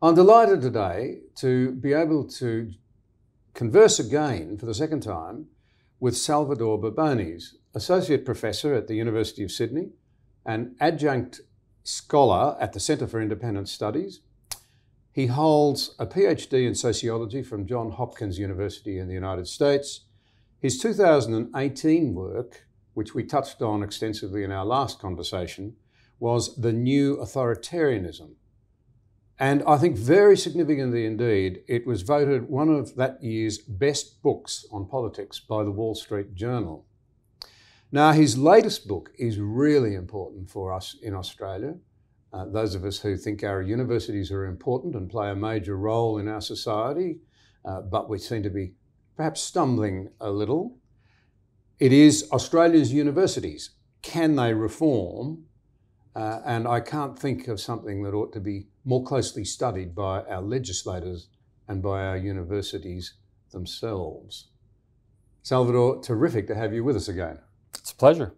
I'm delighted today to be able to converse again for the second time with Salvatore Babones, Associate Professor at the University of Sydney and Adjunct Scholar at the Centre for Independent Studies. He holds a PhD in Sociology from Johns Hopkins University in the United States. His 2018 work, which we touched on extensively in our last conversation, was The New Authoritarianism. And I think very significantly indeed, it was voted one of that year's best books on politics by the Wall Street Journal. Now, his latest book is really important for us in Australia. Those of us who think our universities are important and play a major role in our society, but we seem to be perhaps stumbling a little. It is Australia's universities. Can they reform? And I can't think of something that ought to be more closely studied by our legislators and by our universities themselves. Salvatore, terrific to have you with us again. It's a pleasure.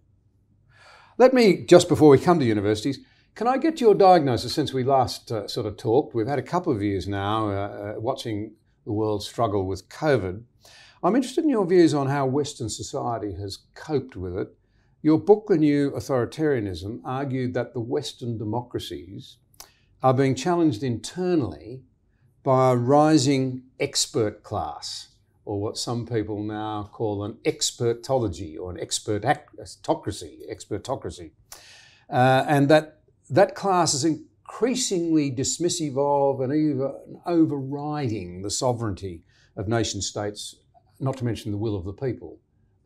Let me, just before we come to universities, can I get your diagnosis since we last sort of talked? We've had a couple of years now watching the world struggle with COVID. I'm interested in your views on how Western society has coped with it. Your book, The New Authoritarianism, argued that the Western democracies are being challenged internally by a rising expert class, or what some people now call an expertology or an expertocracy, and that class is increasingly dismissive of and even overriding the sovereignty of nation states, not to mention the will of the people.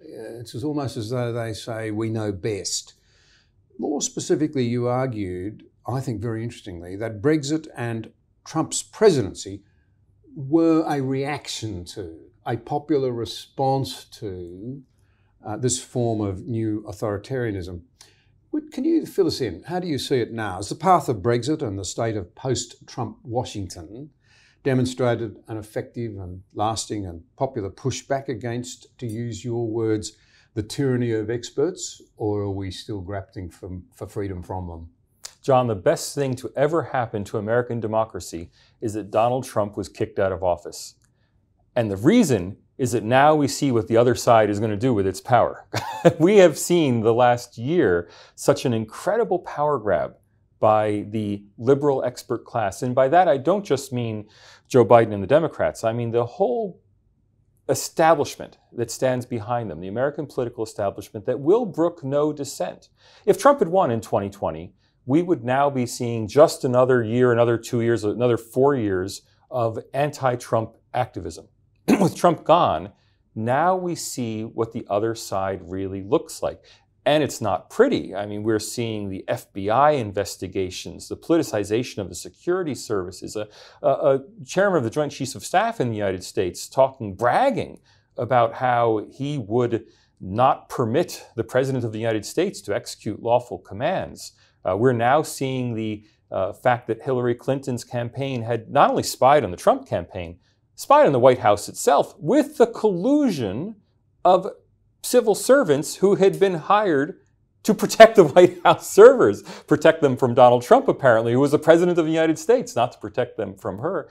It's almost as though they say, we know best. More specifically, you argued, I think very interestingly, that Brexit and Trump's presidency were a reaction to, a popular response to this form of new authoritarianism. Can you fill us in? How do you see it now? Has the path of Brexit and the state of post-Trump Washington demonstrated an effective and lasting and popular pushback against, to use your words, the tyranny of experts, or are we still grappling for freedom from them? John, the best thing to ever happen to American democracy is that Donald Trump was kicked out of office. And the reason is that now we see what the other side is going to do with its power. We have seen the last year such an incredible power grab by the liberal expert class. And by that, I don't just mean Joe Biden and the Democrats. I mean the whole establishment that stands behind them, the American political establishment that will brook no dissent. If Trump had won in 2020, we would now be seeing just another year, another 2 years, another 4 years of anti-Trump activism. With Trump gone, now we see what the other side really looks like. And it's not pretty. I mean, we're seeing the FBI investigations, the politicization of the security services, a chairman of the Joint Chiefs of Staff in the United States bragging about how he would not permit the President of the United States to execute lawful commands. We're now seeing the fact that Hillary Clinton's campaign had not only spied on the Trump campaign, spied on the White House itself with the collusion of civil servants who had been hired to protect the White House servers, protect them from Donald Trump, apparently, who was the President of the United States, not to protect them from her.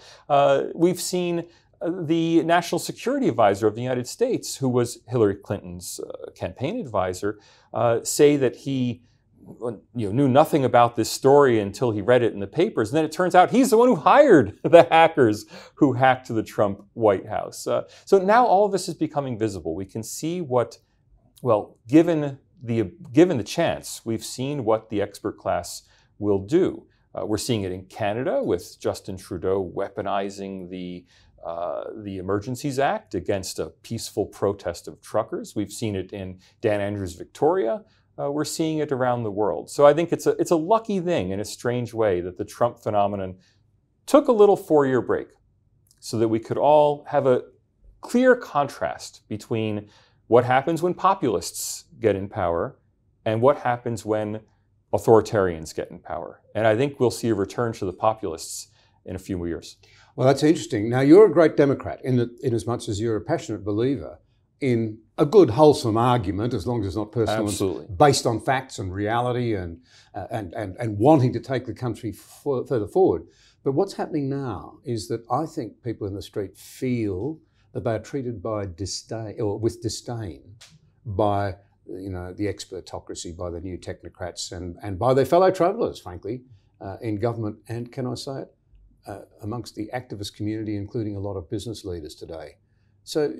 We've seen the National Security Advisor of the United States, who was Hillary Clinton's campaign advisor, say that he knew nothing about this story until he read it in the papers. And then it turns out he's the one who hired the hackers who hacked the Trump White House. So now all of this is becoming visible. We can see what, well, given the chance, we've seen what the expert class will do. We're seeing it in Canada with Justin Trudeau weaponizing the Emergencies Act against a peaceful protest of truckers. We've seen it in Dan Andrews' Victoria. We're seeing it around the world. So I think it's a lucky thing in a strange way that the Trump phenomenon took a little 4-year break so that we could all have a clear contrast between what happens when populists get in power and what happens when authoritarians get in power. And I think we'll see a return to the populists in a few years. Well, that's interesting. Now, you're a great Democrat in as much as you're a passionate believer in a good, wholesome argument, as long as it's not personal, Absolutely. And based on facts and reality and wanting to take the country further forward. But what's happening now is that I think people in the street feel that they are treated by disdain, or with disdain, by the expertocracy, by the new technocrats, and by their fellow travellers, frankly, in government, and can I say it, amongst the activist community, including a lot of business leaders today. So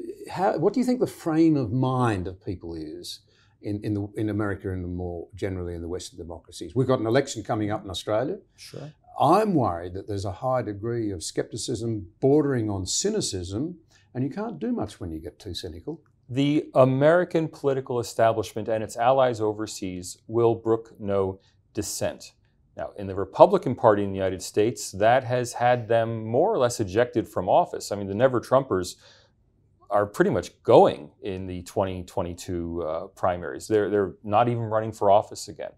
what do you think the frame of mind of people is in America and more generally in the Western democracies? We've got an election coming up in Australia. Sure. I'm worried that there's a high degree of scepticism bordering on cynicism, and you can't do much when you get too cynical. The American political establishment and its allies overseas will brook no dissent. Now, in the Republican Party in the United States, that has had them more or less ejected from office. I mean, the Never-Trumpers are pretty much going in the 2022 primaries. They're not even running for office again.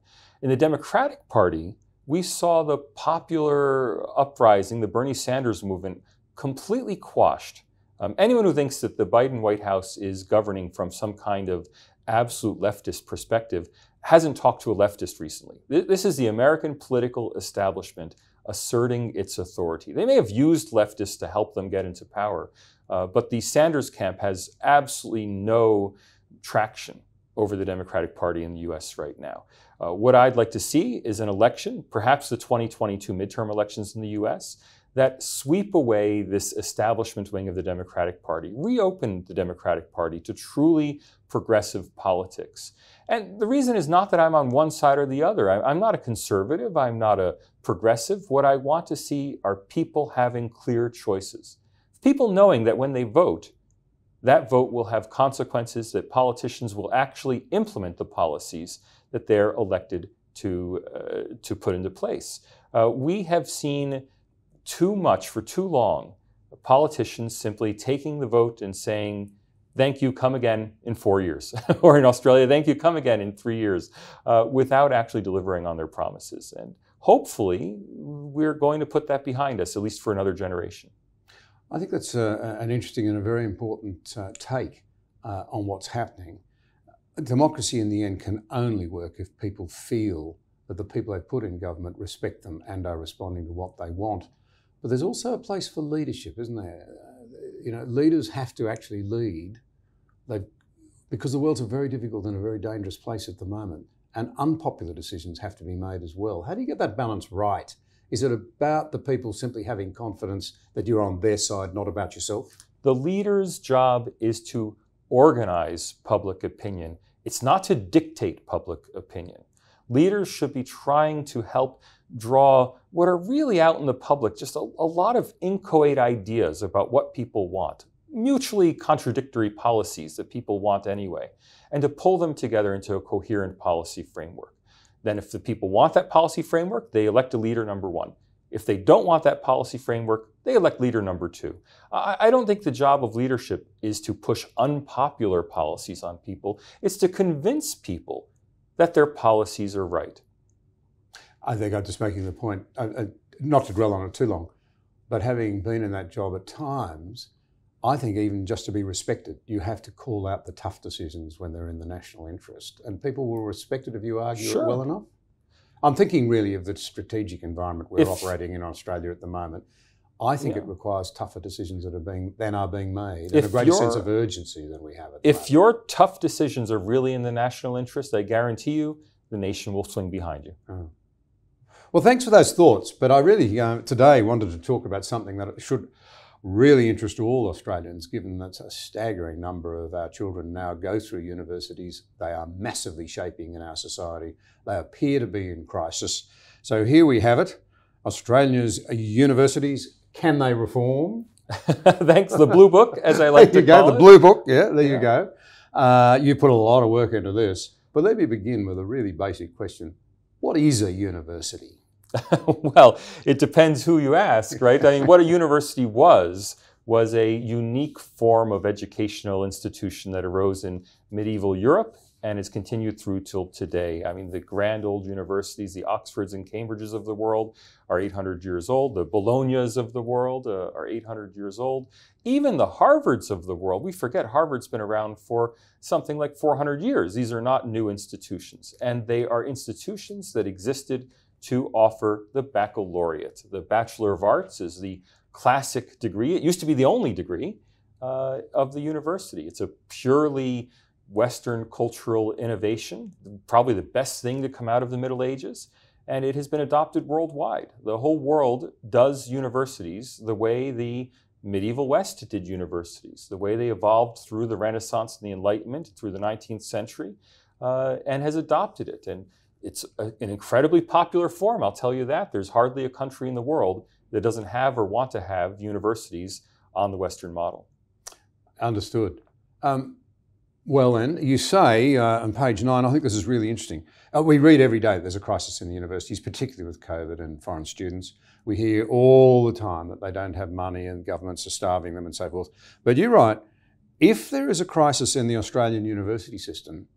In the Democratic Party, we saw the popular uprising, the Bernie Sanders movement, completely quashed. Anyone who thinks that the Biden White House is governing from some kind of absolute leftist perspective hasn't talked to a leftist recently. This is the American political establishment asserting its authority. They may have used leftists to help them get into power, but the Sanders camp has absolutely no traction over the Democratic Party in the US right now. What I'd like to see is an election, perhaps the 2022 midterm elections in the US, that sweep away this establishment wing of the Democratic Party, reopen the Democratic Party to truly progressive politics. And the reason is not that I'm on one side or the other. I'm not a conservative, I'm not a progressive. What I want to see are people having clear choices. People knowing that when they vote, that vote will have consequences, that politicians will actually implement the policies that they're elected to put into place. We have seen too much for too long, politicians simply taking the vote and saying, thank you, come again in 4 years. Or in Australia, thank you, come again in 3 years, without actually delivering on their promises. And hopefully, we're going to put that behind us, at least for another generation. I think that's an interesting and a very important take on what's happening. Democracy in the end can only work if people feel that the people they put in government respect them and are responding to what they want. But there's also a place for leadership, isn't there? Leaders have to actually lead because the world's a very difficult and a very dangerous place at the moment. And unpopular decisions have to be made as well. How do you get that balance right? Is it about the people simply having confidence that you're on their side, not about yourself? The leader's job is to organize public opinion. It's not to dictate public opinion. Leaders should be trying to help draw what are really out in the public, just a lot of inchoate ideas about what people want, mutually contradictory policies that people want anyway, and to pull them together into a coherent policy framework. Then if the people want that policy framework, they elect a leader number one. If they don't want that policy framework, they elect leader number two. I don't think the job of leadership is to push unpopular policies on people. It's to convince people that their policies are right. I think I'm just making the point, not to dwell on it too long, but having been in that job at times, I think even just to be respected, you have to call out the tough decisions when they're in the national interest. And people will respect it if you argue it well enough. I'm thinking really of the strategic environment we're operating in Australia at the moment. I think it requires tougher decisions that are being made and a greater sense of urgency than we have at the moment. If your tough decisions are really in the national interest, I guarantee you the nation will swing behind you. Oh. Well, thanks for those thoughts. But I really today wanted to talk about something that should really interest all Australians, given that a staggering number of our children now go through universities. They are massively shaping in our society. They appear to be in crisis. So here we have it. Australia's universities, can they reform? Thanks, the Blue Book, as I like to call it. The Blue Book, there you go. You put a lot of work into this. But let me begin with a really basic question. What is a university? Well, it depends who you ask, right? I mean, what a university was a unique form of educational institution that arose in medieval Europe and has continued through till today. I mean, the grand old universities, the Oxfords and Cambridges of the world are 800 years old. The Bolognas of the world are 800 years old. Even the Harvards of the world, we forget Harvard's been around for something like 400 years. These are not new institutions, and they are institutions that existed to offer the baccalaureate. The Bachelor of Arts is the classic degree. It used to be the only degree of the university. It's a purely Western cultural innovation, probably the best thing to come out of the Middle Ages, and it has been adopted worldwide. The whole world does universities the way the medieval West did universities, the way they evolved through the Renaissance and the Enlightenment, through the 19th century, and has adopted it. And it's an incredibly popular form, I'll tell you that. There's hardly a country in the world that doesn't have or want to have universities on the Western model. Understood. Well then, you say on page 9, I think this is really interesting. We read every day that there's a crisis in the universities, particularly with COVID and foreign students. We hear all the time that they don't have money and governments are starving them and so forth. But you're right, if there is a crisis in the Australian university system,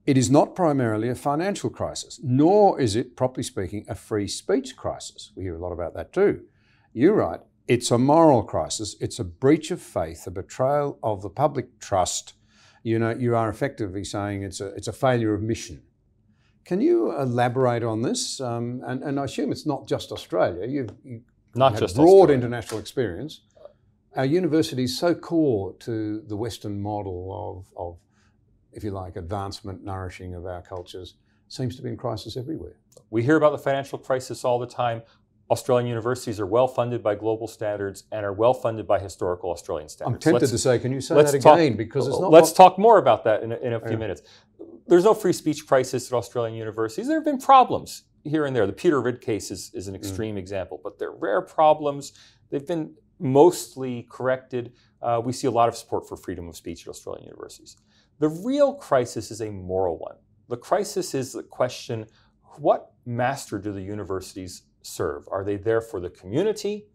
it is not primarily a financial crisis, nor is it, properly speaking, a free speech crisis. We hear a lot about that too. You're right, it's a moral crisis. It's a breach of faith, a betrayal of the public trust. You know, you are effectively saying it's a failure of mission. Can you elaborate on this? And I assume it's not just Australia. You've not had just broad Australia. International experience. Our university is so core to the Western model of, if you like, advancement, nourishing of our cultures, seems to be in crisis everywhere. We hear about the financial crisis all the time. Australian universities are well funded by global standards and are well funded by historical Australian standards. I'm tempted to say, can you say that again? Because it's not. Let's talk more about that in a few minutes. There's no free speech crisis at Australian universities. There have been problems here and there. The Peter Ridd case is an extreme example, but they're rare problems. They've been mostly corrected. We see a lot of support for freedom of speech at Australian universities. The real crisis is a moral one. The crisis is the question, what master do the universities serve? Are they there for the community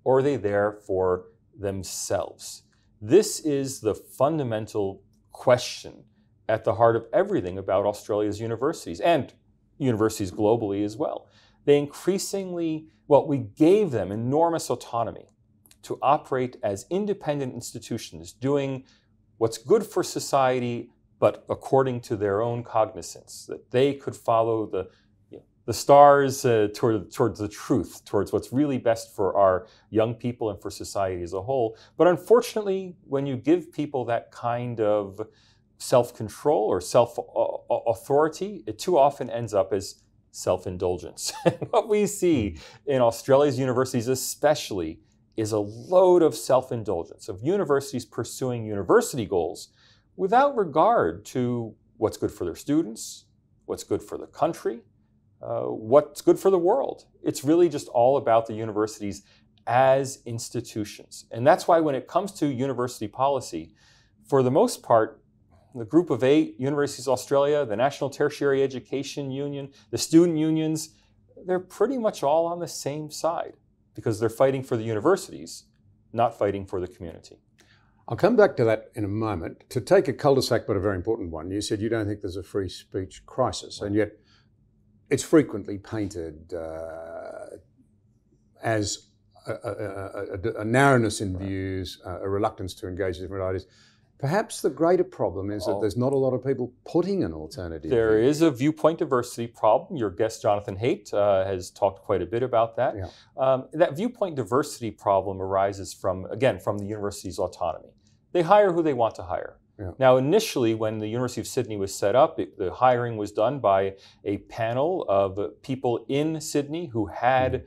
or are they there for themselves? This is the fundamental question at the heart of everything about Australia's universities and universities globally as well. They increasingly, we gave them enormous autonomy to operate as independent institutions, doing what's good for society, but according to their own cognizance, that they could follow the stars towards the truth, towards what's really best for our young people and for society as a whole. But unfortunately, when you give people that kind of self-control or self-authority, it too often ends up as self-indulgence. What we see in Australia's universities especially is a load of self-indulgence, of universities pursuing university goals without regard to what's good for their students, what's good for the country, what's good for the world. It's really just all about the universities as institutions. And that's why when it comes to university policy, for the most part, the Group of 8, Universities Australia, the National Tertiary Education Union, the student unions, they're pretty much all on the same side because they're fighting for the universities, not fighting for the community. I'll come back to that in a moment. To take a cul-de-sac, but a very important one, you said you don't think there's a free speech crisis, and yet it's frequently painted as a narrowness in views, a reluctance to engage different ideas. Perhaps the greater problem is that there's not a lot of people putting an alternative. There is a viewpoint diversity problem. Your guest, Jonathan Haidt, has talked quite a bit about that. Yeah. That viewpoint diversity problem arises from, again, from the university's autonomy. They hire who they want to hire. Yeah. Now, initially, when the University of Sydney was set up, the hiring was done by a panel of people in Sydney who had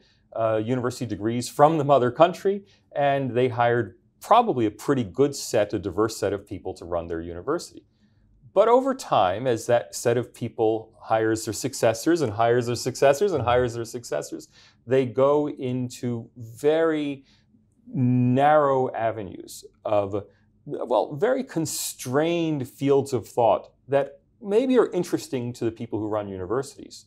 university degrees from the mother country, and they hired probably a pretty good set, a diverse set of people to run their university. But over time, as that set of people hires their successors and hires their successors and hires their successors, they go into very narrow avenues of, very constrained fields of thought that maybe are interesting to the people who run universities,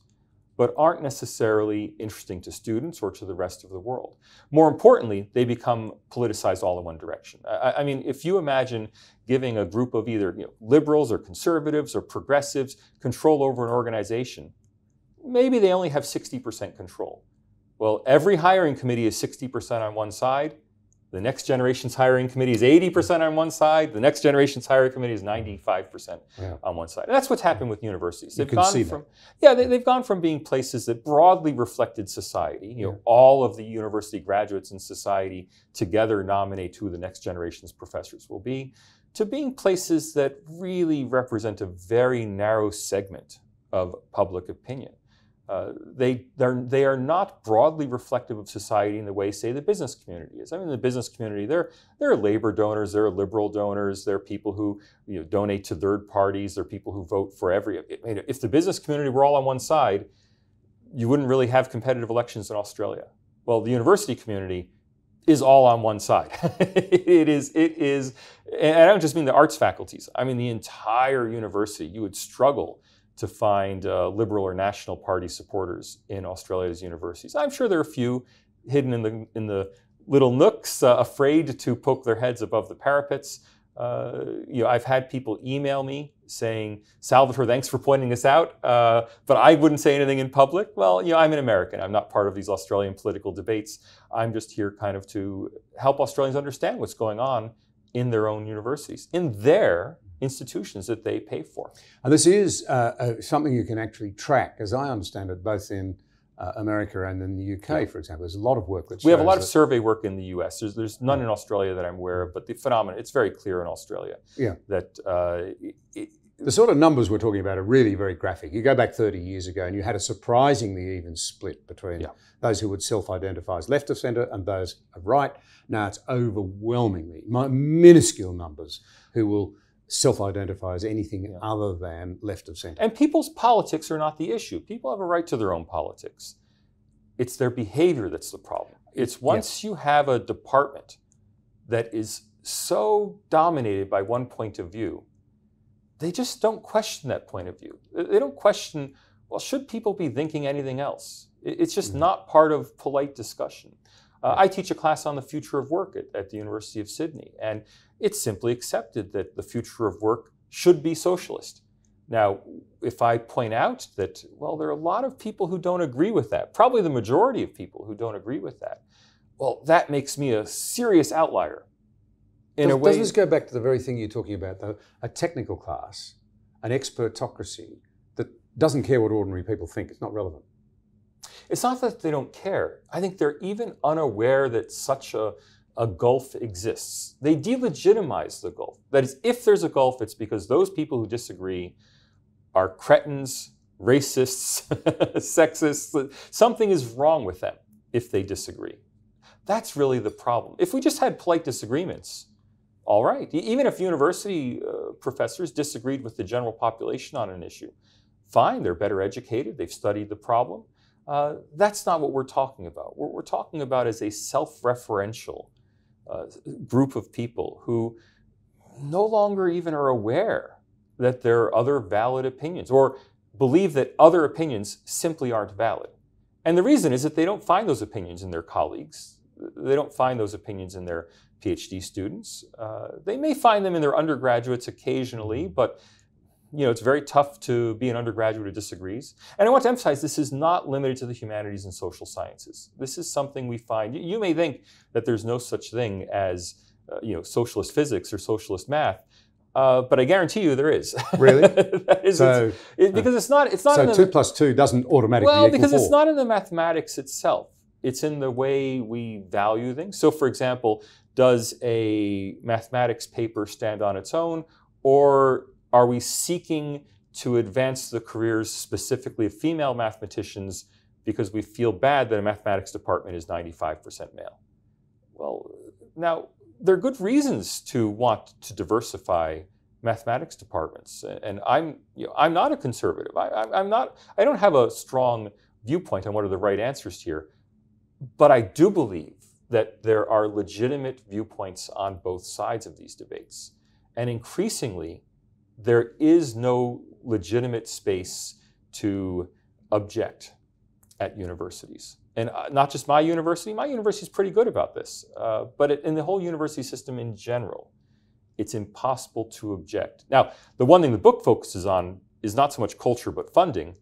but aren't necessarily interesting to students or to the rest of the world. More importantly, they become politicized all in one direction. I mean, if you imagine giving a group of either liberals or conservatives or progressives control over an organization, maybe they only have 60% control. Well, every hiring committee is 60% on one side. The next generation's hiring committee is 80% on one side. The next generation's hiring committee is 95% on one side. And that's what's happened with universities. They've gone from being places that broadly reflected society. You know, all of the university graduates in society together nominate who the next generation's professors will be, to being places that really represent a very narrow segment of public opinion. They are not broadly reflective of society in the way, say, the business community is. I mean, the business community, there are labor donors, there are liberal donors, there are people who donate to third parties, there are people who vote for if the business community were all on one side, you wouldn't really have competitive elections in Australia. Well, the university community is all on one side. It is, and I don't just mean the arts faculties. I mean the entire university. You would struggle to find Liberal or National Party supporters in Australia's universities. I'm sure there are a few hidden in the little nooks, afraid to poke their heads above the parapets. I've had people email me saying, "Salvatore, thanks for pointing this out, but I wouldn't say anything in public." Well, I'm an American. I'm not part of these Australian political debates. I'm just here kind of to help Australians understand what's going on in their own universities, in their institutions that they pay for. And this is something you can actually track, as I understand it, both in America and in the UK, for example. There's a lot of work that shows we have a lot of survey work in the US. There's none in Australia that I'm aware of, but the phenomenon, it's very clear in Australia that the sort of numbers we're talking about are really very graphic. You go back 30 years ago and you had a surprisingly even split between those who would self-identify as left of centre and those of right. Now it's overwhelmingly minuscule numbers who will self-identify as anything other than left of centre. And people's politics are not the issue. People have a right to their own politics. It's their behavior that's the problem. It's once you have a department that is so dominated by one point of view, they just don't question that point of view. They don't question, well, should people be thinking anything else? It's just not part of polite discussion. I teach a class on the future of work at the University of Sydney, and it's simply accepted that the future of work should be socialist. Now, if I point out that, well, there are a lot of people who don't agree with that, probably the majority of people who don't agree with that, well, that makes me a serious outlier. Does this go back to the very thing you're talking about, though? A technical class, an expertocracy that doesn't care what ordinary people think. It's not relevant. It's not that they don't care. I think they're even unaware that such a gulf exists. They delegitimize the gulf. That is, if there's a gulf, it's because those people who disagree are cretins, racists, sexists. Something is wrong with them if they disagree. That's really the problem. If we just had polite disagreements, all right. Even if university professors disagreed with the general population on an issue, fine, they're better educated, they've studied the problem. That's not what we're talking about. What we're talking about is a self-referential group of people who no longer even are aware that there are other valid opinions or believe that other opinions simply aren't valid. And the reason is that they don't find those opinions in their colleagues. They don't find those opinions in their PhD students. They may find them in their undergraduates occasionally, but it's very tough to be an undergraduate who disagrees. And I want to emphasize this is not limited to the humanities and social sciences. This is something we find. You may think that there's no such thing as socialist physics or socialist math, but I guarantee you there is. Really? Because it's not. So 2 plus 2 doesn't automatically equal 4. Because it's not in the mathematics itself. It's in the way we value things. So, for example, does a mathematics paper stand on its own, or are we seeking to advance the careers specifically of female mathematicians because we feel bad that a mathematics department is 95% male? Well, now, there are good reasons to want to diversify mathematics departments, and I'm not a conservative. I don't have a strong viewpoint on what are the right answers here, but I do believe that there are legitimate viewpoints on both sides of these debates, and increasingly, there is no legitimate space to object at universities. And not just my university is pretty good about this, but in the whole university system in general, it's impossible to object. Now, the one thing the book focuses on is not so much culture, but funding.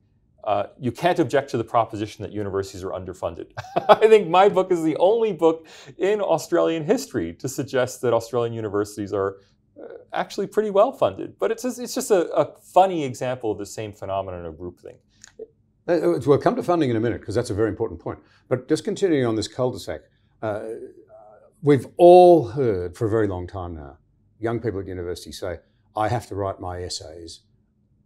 you can't object to the proposition that universities are underfunded. I think my book is the only book in Australian history to suggest that Australian universities are actually pretty well funded. But it's just a funny example of the same phenomenon of groupthink. We'll come to funding in a minute, because that's a very important point. But just continuing on this cul-de-sac, we've all heard for a very long time now, young people at university say, I have to write my essays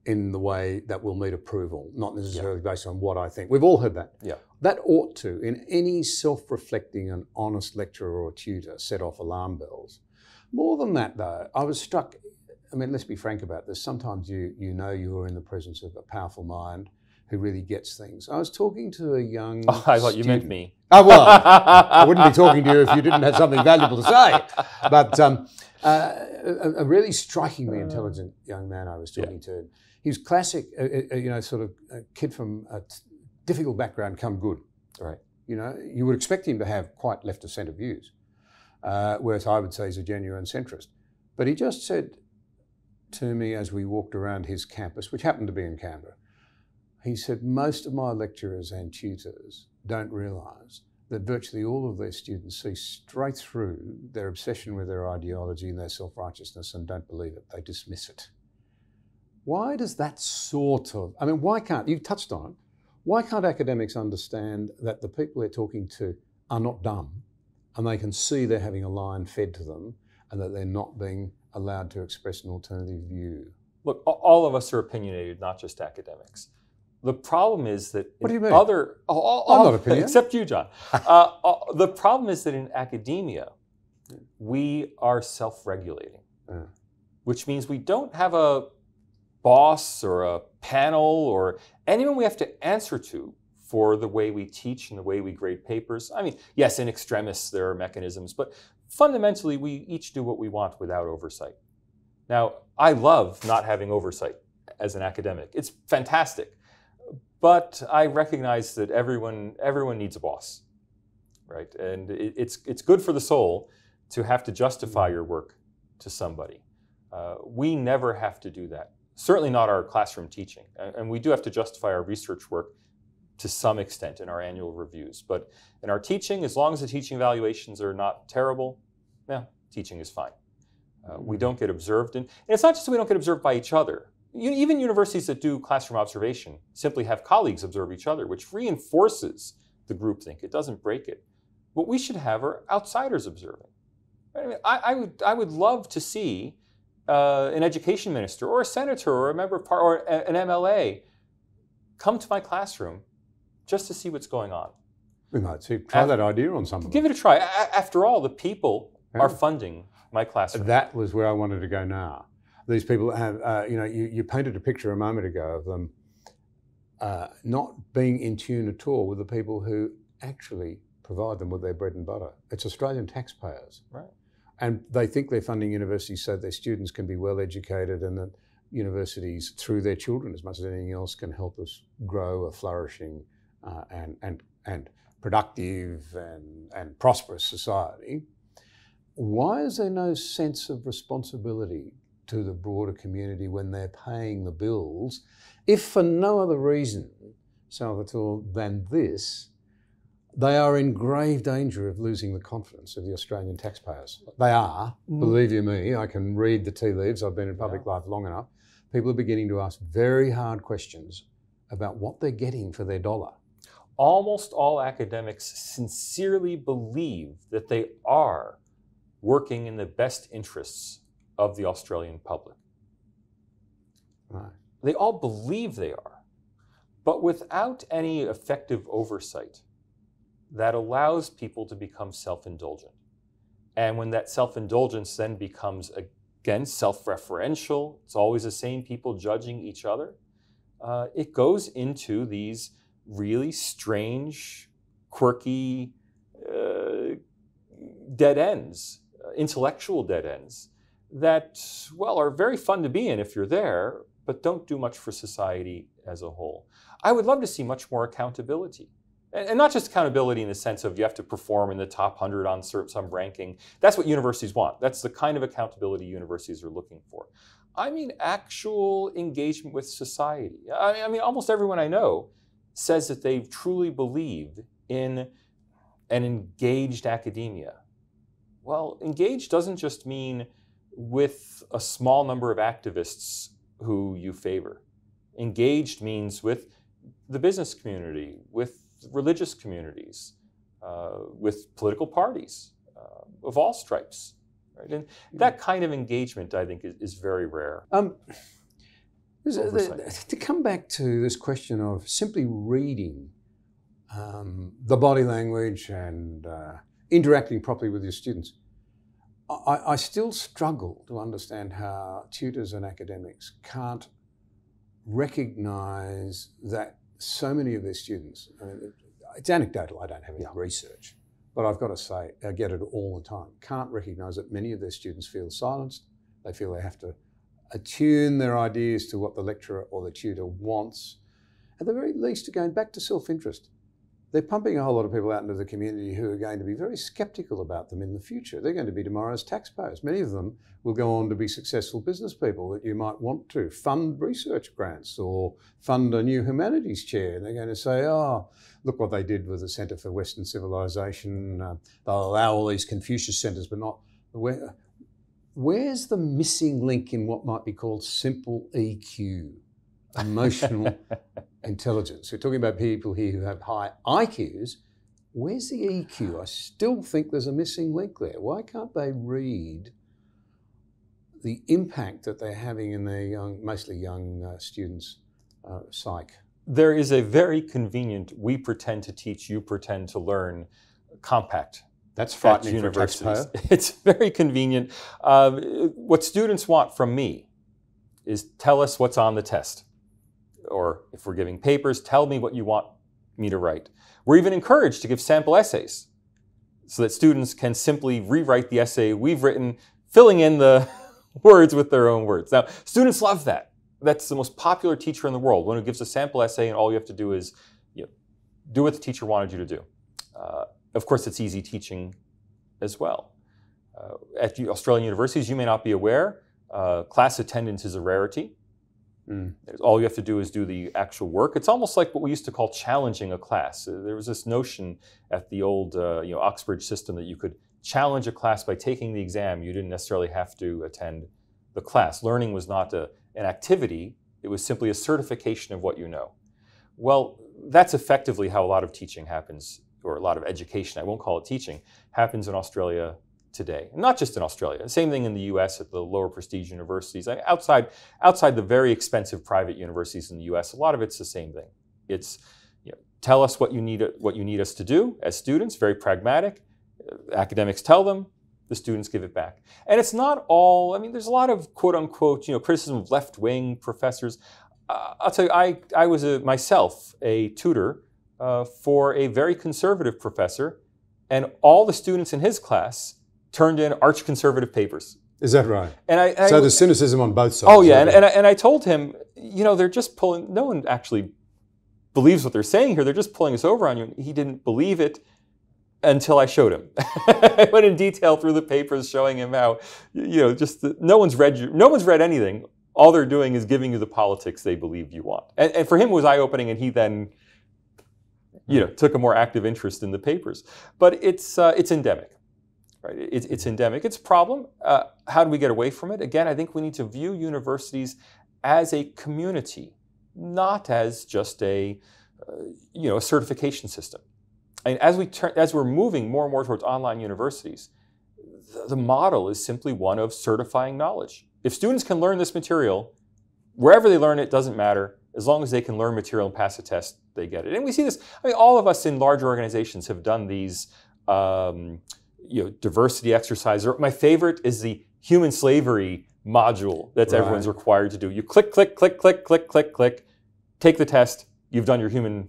in the way that will meet approval, not necessarily based on what I think. We've all heard that. Yeah. That ought to, in any self-reflecting and honest lecturer or tutor, set off alarm bells. More than that, though, I was struck, I mean, let's be frank about this. Sometimes you know you are in the presence of a powerful mind who really gets things. I was talking to a young I thought you meant me. Oh, well, I wouldn't be talking to you if you didn't have something valuable to say. But a really strikingly intelligent young man I was talking to. He was classic, sort of a kid from a difficult background come good. Right. You know, you would expect him to have quite left of centre views, whereas I would say he's a genuine centrist. But he just said to me as we walked around his campus, which happened to be in Canberra, he said, most of my lecturers and tutors don't realise that virtually all of their students see straight through their obsession with their ideology and their self-righteousness and don't believe it. They dismiss it. Why does that sort of, I mean, why can't, you've touched on it, why can't academics understand that the people they're talking to are not dumb and they can see they're having a line fed to them and that they're not being allowed to express an alternative view? Look, all of us are opinionated, not just academics. The problem is that what do you mean? I'm not opinion. Except you, John. The problem is that in academia, we are self-regulating, which means we don't have a boss or a panel or anyone we have to answer to for the way we teach and the way we grade papers. I mean, yes, in extremis there are mechanisms, but fundamentally we each do what we want without oversight. Now, I love not having oversight as an academic. It's fantastic. But I recognize that everyone needs a boss, right? And it's good for the soul to have to justify your work to somebody. We never have to do that. Certainly not our classroom teaching. And we do have to justify our research work to some extent in our annual reviews. But in our teaching, as long as the teaching evaluations are not terrible, teaching is fine. We don't get observed. And it's not just that we don't get observed by each other. Even universities that do classroom observation simply have colleagues observe each other, which reinforces the groupthink. It doesn't break it. What we should have are outsiders observing. I mean, I would love to see an education minister or a senator or a member of Parliament or an MLA come to my classroom just to see what's going on. We might try that idea on something. Give it a try. After all, the people are funding my classroom. That was where I wanted to go now. These people have, you painted a picture a moment ago of them not being in tune at all with the people who actually provide them with their bread and butter. It's Australian taxpayers. Right. And they think they're funding universities so their students can be well educated and that universities, through their children as much as anything else, can help us grow a flourishing and productive and prosperous society. Why is there no sense of responsibility to the broader community when they're paying the bills, if for no other reason, Salvatore, than this, they are in grave danger of losing the confidence of the Australian taxpayers? They are, believe you me, I can read the tea leaves, I've been in public life long enough. People are beginning to ask very hard questions about what they're getting for their dollar. Almost all academics sincerely believe that they are working in the best interests of the Australian public. Right. They all believe they are, but without any effective oversight that allows people to become self-indulgent. And when that self-indulgence then becomes, again, self-referential, it's always the same people judging each other, it goes into these really strange, quirky dead ends, intellectual dead ends, that, well, are very fun to be in if you're there, but don't do much for society as a whole. I would love to see much more accountability. And not just accountability in the sense of you have to perform in the top 100 on some ranking. That's what universities want. That's the kind of accountability universities are looking for. I mean actual engagement with society. I mean almost everyone I know says that they truly believe in an engaged academia. Well, engaged doesn't just mean with a small number of activists who you favor. Engaged means with the business community, with religious communities, with political parties of all stripes. Right? And that kind of engagement, I think, is very rare. To come back to this question of simply reading the body language and interacting properly with your students, I still struggle to understand how tutors and academics can't recognize that so many of their students, it's anecdotal, I don't have any research, but I've got to say, I get it all the time, can't recognize that many of their students feel silenced. They feel they have to attune their ideas to what the lecturer or the tutor wants. At the very least, going back to self-interest. They're pumping a whole lot of people out into the community who are going to be very skeptical about them in the future. They're going to be tomorrow's taxpayers. Many of them will go on to be successful business people that you might want to fund research grants or fund a new humanities chair. And they're going to say, oh, look what they did with the Centre for Western Civilization. They'll allow all these Confucius centres, but not... Where's the missing link in what might be called simple EQ? Emotional intelligence. We're talking about people here who have high IQs. Where's the EQ? I still think there's a missing link there. Why can't they read the impact that they're having in their young, mostly young students' psyche? There is a very convenient, we pretend to teach, you pretend to learn compact. That's frightening for a taxpayer. It's very convenient. What students want from me is tell us what's on the test. Or if we're giving papers, tell me what you want me to write. We're even encouraged to give sample essays so that students can simply rewrite the essay we've written, filling in the words with their own words. Now, students love that. That's the most popular teacher in the world, one who gives a sample essay and all you have to do is do what the teacher wanted you to do. Of course, it's easy teaching as well. At Australian universities, you may not be aware, class attendance is a rarity. All you have to do is do the actual work. It's almost like what we used to call challenging a class. There was this notion at the old Oxbridge system that you could challenge a class by taking the exam. You didn't necessarily have to attend the class. Learning was not an activity. It was simply a certification of what you know. Well, that's effectively how a lot of teaching happens, or a lot of education, I won't call it teaching, happens in Australia today. And not just in Australia. Same thing in the US at the lower prestige universities. Outside the very expensive private universities in the US, a lot of it's the same thing. It's tell us what you need us to do as students, very pragmatic. Academics tell them, the students give it back. And it's not all, there's a lot of quote unquote, criticism of left-wing professors. I'll tell you, I was myself a tutor for a very conservative professor, and all the students in his class turned in arch-conservative papers. Is that right? And so there's cynicism on both sides. Oh yeah, and I told him, they're just pulling, no one actually believes what they're saying here, they're just pulling us over on you. He didn't believe it until I showed him. I went in detail through the papers showing him how, no one's read anything. All they're doing is giving you the politics they believe you want. And for him it was eye-opening, and he then took a more active interest in the papers. But it's endemic. Right? It's endemic. It's a problem. How do we get away from it? Again, I think we need to view universities as a community, not as just a certification system. And as we're moving more and more towards online universities, the model is simply one of certifying knowledge. If students can learn this material, wherever they learn it doesn't matter. As long as they can learn material and pass a test, they get it. And we see this. All of us in large organizations have done these. Diversity exercises. My favorite is the human slavery module that everyone's required to do. You click, click, click, click, click, click, click, take the test. You've done your human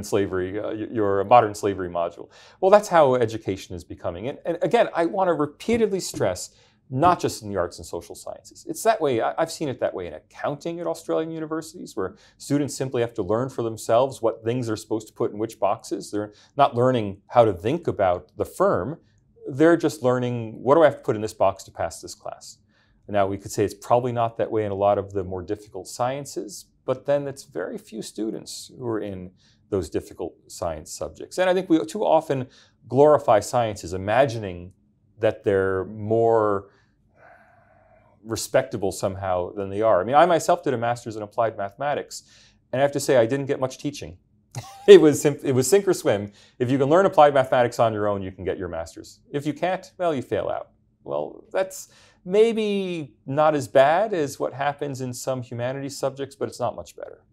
slavery, your modern slavery module. Well, that's how education is becoming. And again, I want to repeatedly stress not just in the arts and social sciences. It's that way. I've seen it that way in accounting at Australian universities, where students simply have to learn for themselves what things they're supposed to put in which boxes. They're not learning how to think about the firm. They're just learning, what do I have to put in this box to pass this class? Now, we could say it's probably not that way in a lot of the more difficult sciences, but then it's very few students who are in those difficult science subjects. And I think we too often glorify sciences, imagining that they're more respectable somehow than they are. I mean, I myself did a master's in applied mathematics, and I have to say I didn't get much teaching. It was sink or swim. If you can learn applied mathematics on your own, you can get your master's. If you can't, well, you fail out. Well, that's maybe not as bad as what happens in some humanities subjects, but it's not much better.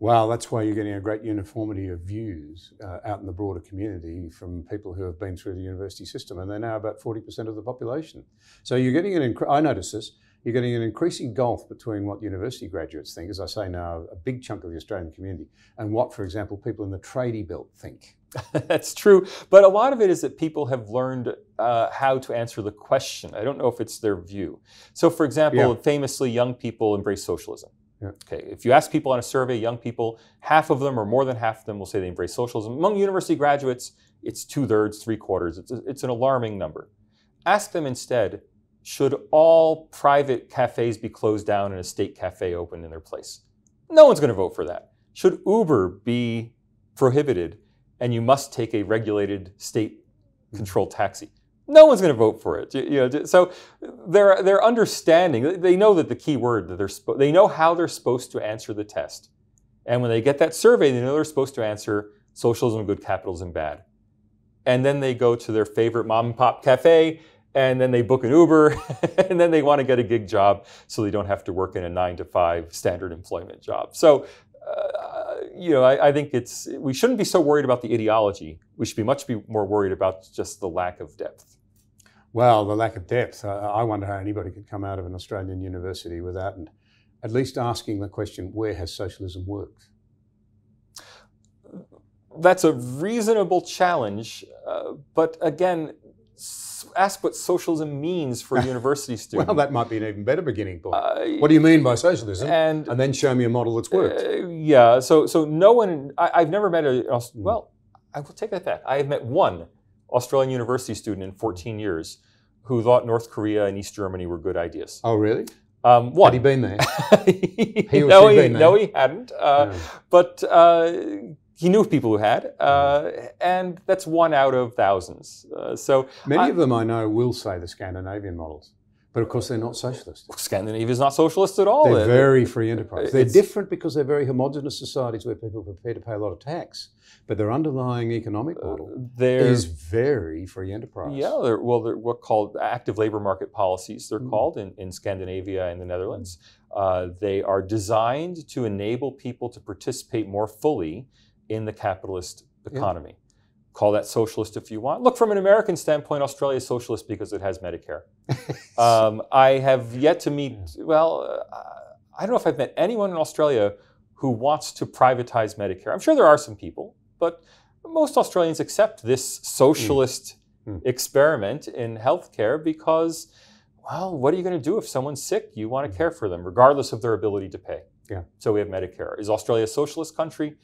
Well, that's why you're getting a great uniformity of views out in the broader community from people who have been through the university system, and they're now about 40% of the population. So you're getting I notice this, you're getting an increasing gulf between what university graduates think, as I say now, a big chunk of the Australian community, and what, for example, people in the tradie belt think. That's true, but a lot of it is that people have learned how to answer the question. I don't know if it's their view. So, for example, famously, young people embrace socialism. Yeah. Okay, if you ask people on a survey, young people, half of them or more than half of them will say they embrace socialism. Among university graduates, it's 2/3, 3/4. It's an alarming number. Ask them instead, should all private cafes be closed down and a state cafe open in their place? No one's going to vote for that. Should Uber be prohibited and you must take a regulated state-controlled taxi? No one's going to vote for it. So they're understanding. They know that the key word that they know how they're supposed to answer the test, and when they get that survey, they know they're supposed to answer socialism good, capitalism bad, and then they go to their favorite mom and pop cafe, and then they book an Uber, and then they want to get a gig job so they don't have to work in a 9-to-5 standard employment job. So. I think we shouldn't be so worried about the ideology. We should be much more worried about just the lack of depth. Well, the lack of depth. I wonder how anybody could come out of an Australian university without at least asking the question, where has socialism worked? That's a reasonable challenge, but again, ask what socialism means for a university student. Well, that might be an even better beginning point. What do you mean by socialism? And then show me a model that's worked. So no one, I've never met well, I will take that back. I have met one Australian university student in 14 years who thought North Korea and East Germany were good ideas. Oh, really? One. Had he been there? He or she been there? No, he hadn't. But he knew people who had, and that's 1 out of thousands. So many of them I know will say the Scandinavian models, but of course they're not socialist. Scandinavia is not socialist at all. They're very free enterprise. They're different because they're very homogenous societies where people are prepared to pay a lot of tax, but their underlying economic model is very free enterprise. Yeah, they're what called active labor market policies. They're called in Scandinavia and the Netherlands. They are designed to enable people to participate more fully in the capitalist economy. Call that socialist if you want. Look, from an American standpoint, Australia is socialist because it has Medicare. I have yet to meet, I don't know if I've met anyone in Australia who wants to privatize Medicare. I'm sure there are some people, but most Australians accept this socialist experiment in healthcare because, well, what are you going to do if someone's sick? You want to care for them, regardless of their ability to pay. Yeah. So we have Medicare. Is Australia a socialist country?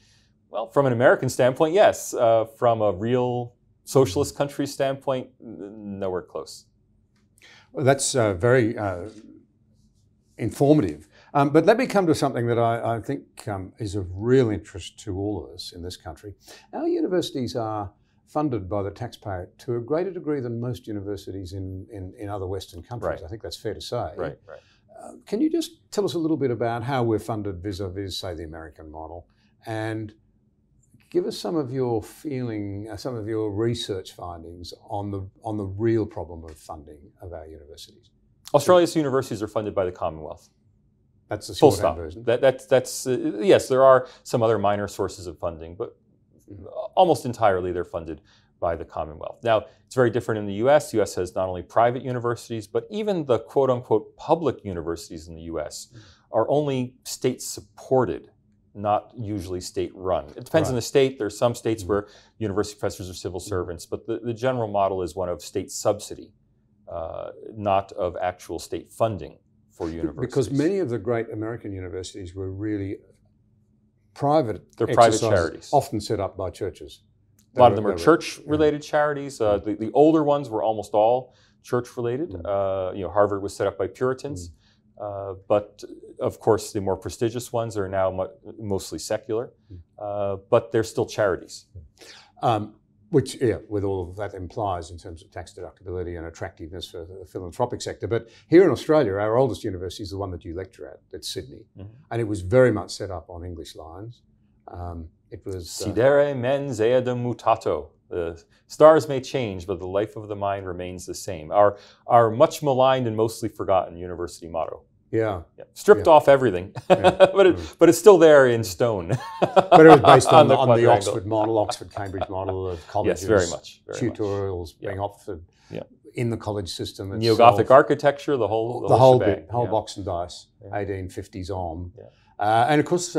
Well, from an American standpoint, yes. From a real socialist country standpoint, nowhere close. Well, that's very informative. But let me come to something that I think is of real interest to all of us in this country. Our universities are funded by the taxpayer to a greater degree than most universities in other Western countries. Right. I think that's fair to say. Right. Can you just tell us a little bit about how we're funded vis-a-vis, say, the American model, and give us some of your some of your research findings on the real problem of funding of our universities? Australia's universities are funded by the Commonwealth. That's the full short stop version. That's yes, there are some other minor sources of funding, but almost entirely they're funded by the Commonwealth. Now, it's very different in the U.S. The U.S. has not only private universities, but even the quote-unquote public universities in the U.S. are only state-supported, not usually state-run. It depends on the state. There's some states where university professors are civil servants, but the general model is one of state subsidy. not of actual state funding for universities. Because many of the great American universities were really private. They're private charities, often set up by churches. A lot of them are church-related charities. The older ones were almost all church-related. Harvard was set up by Puritans, but of course the more prestigious ones are now mostly secular, but they're still charities. Which, with all of that implies in terms of tax deductibility and attractiveness for the philanthropic sector. But here in Australia, our oldest university is the one that you lecture at, it's Sydney. And it was very much set up on English lines. It was... Sidere mens eadem mutato. The stars may change, but the life of the mind remains the same. Our much maligned and mostly forgotten university motto. Stripped off everything, but it's still there in stone. But it was based on the Oxford model, Oxford-Cambridge model of colleges. Yes, very much. Tutorials being offered in the college system itself. Neo-Gothic architecture, the whole box and dice, 1850s on. And of course,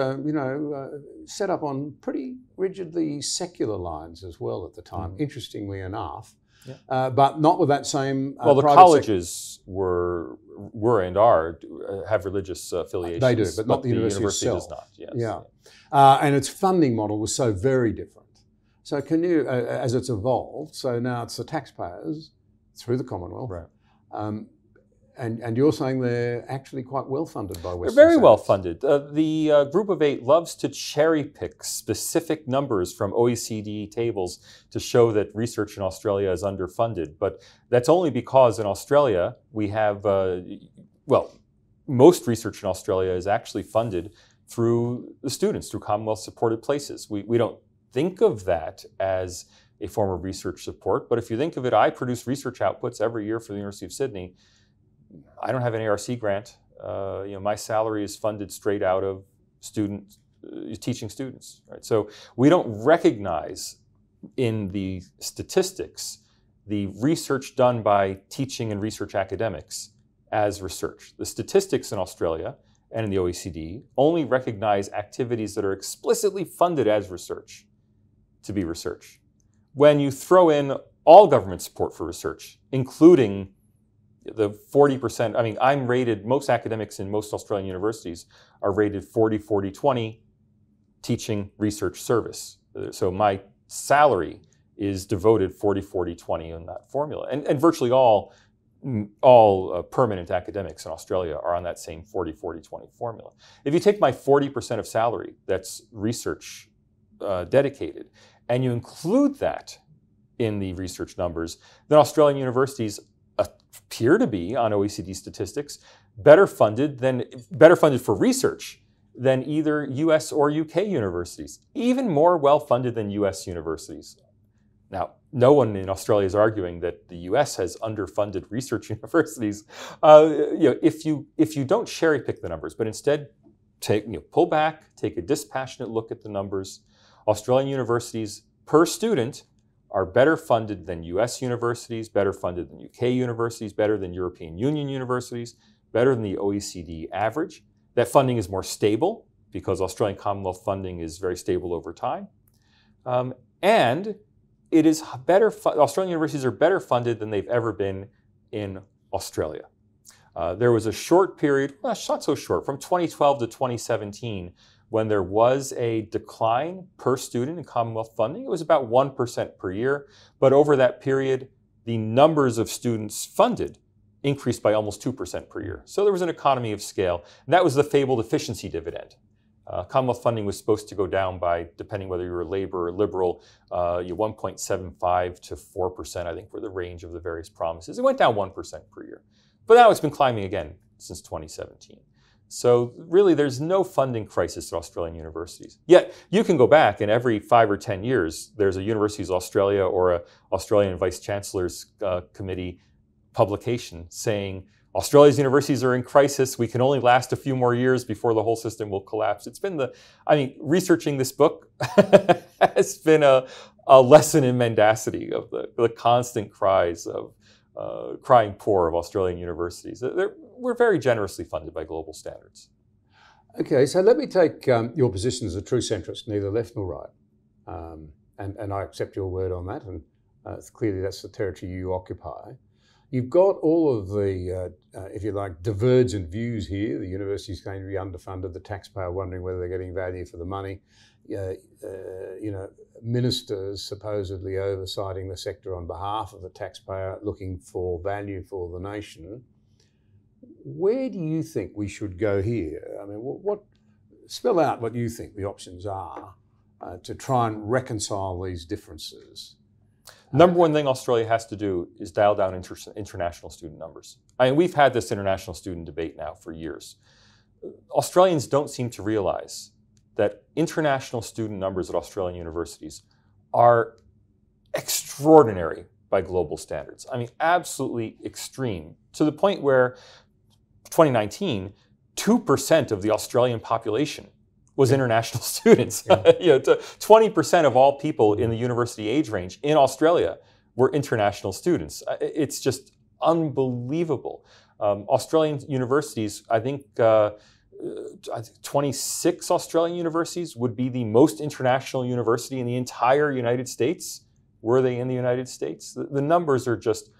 set up on pretty rigidly secular lines as well at the time, interestingly enough. But not with that same the colleges were and are have religious affiliations. They do, but not the university itself. Does not. Yes. And its funding model was so very different. So can you, as it's evolved, so now it's the taxpayers through the Commonwealth. And you're saying they're actually quite well funded by Western. They're very well funded. The Group of Eight loves to cherry pick specific numbers from OECD tables to show that research in Australia is underfunded. But that's only because in Australia we have, most research in Australia is actually funded through the students, through Commonwealth supported places. We don't think of that as a form of research support, but if you think of it, I produce research outputs every year for the University of Sydney. I don't have an ARC grant. My salary is funded straight out of teaching students. Right? So we don't recognize in the statistics the research done by teaching and research academics as research. The statistics in Australia and in the OECD only recognize activities that are explicitly funded as research to be research. When you throw in all government support for research, including the 40%, most academics in most Australian universities are rated 40, 40, 20 teaching research service. So my salary is devoted 40, 40, 20 in that formula. And virtually all permanent academics in Australia are on that same 40, 40, 20 formula. If you take my 40% of salary that's research dedicated, and you include that in the research numbers, then Australian universities appear to be, on OECD statistics, better funded for research than either US or UK universities, even more well-funded than US universities. Now, no one in Australia is arguing that the US has underfunded research universities. If you don't cherry pick the numbers, but instead pull back, take a dispassionate look at the numbers, Australian universities per student are better funded than US universities, better funded than UK universities, better than European Union universities, better than the OECD average. That funding is more stable because Australian Commonwealth funding is very stable over time. And it is better, Australian universities are better funded than they've ever been in Australia. There was a short period, not so short, from 2012 to 2017, when there was a decline per student in Commonwealth funding. It was about 1% per year, but over that period, the numbers of students funded increased by almost 2% per year. So there was an economy of scale, and that was the fabled efficiency dividend. Commonwealth funding was supposed to go down by, depending whether you were Labour or Liberal, 1.75 to 4%, I think, were the range of the various promises. It went down 1% per year. But now it's been climbing again since 2017. So really, there's no funding crisis at Australian universities. Yet, you can go back, and every 5 or 10 years, there's a Universities Australia or a Australian Vice Chancellor's Committee publication saying, Australia's universities are in crisis. We can only last a few more years before the whole system will collapse. It's been researching this book has been a lesson in mendacity of the constant cries of crying poor of Australian universities. We're very generously funded by global standards. Okay, so let me take your position as a true centrist, neither left nor right. And I accept your word on that, and clearly that's the territory you occupy. You've got all of the, if you like, divergent views here. The university's going to be underfunded, the taxpayer wondering whether they're getting value for the money. Ministers supposedly oversighting the sector on behalf of the taxpayer, looking for value for the nation. Where do you think we should go here? I mean, spell out what you think the options are to try and reconcile these differences. Number one thing Australia has to do is dial down international student numbers. I mean, we've had this international student debate now for years. Australians don't seem to realize that international student numbers at Australian universities are extraordinary by global standards. I mean, absolutely extreme, to the point where 2019, 2% of the Australian population was international students. Yeah. 20% of all people in the university age range in Australia were international students. It's just unbelievable. Australian universities, I think 26 Australian universities would be the most international university in the entire United States. Were they in the United States? The numbers are just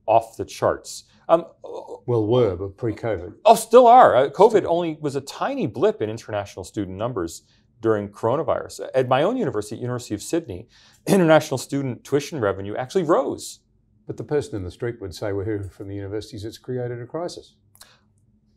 off the charts. Well, were, but pre-COVID. Oh, still are. COVID only was a tiny blip in international student numbers during coronavirus. At my own university, University of Sydney, international student tuition revenue actually rose. But the person in the street would say, we're here from the universities, it's created a crisis.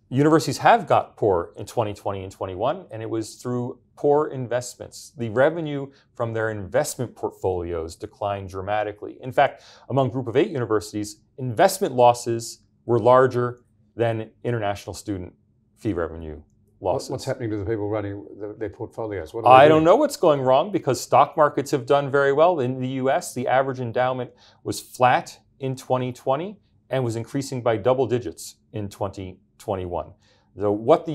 Universities have got poor in 2020 and 21, and it was through poor investments. The revenue from their investment portfolios declined dramatically. In fact, among Group of 8 universities, investment losses were larger than international student fee revenue losses. What's happening to the people running their portfolios? I don't know what's going wrong, because stock markets have done very well. In the US, the average endowment was flat in 2020 and was increasing by double digits in 2021. So what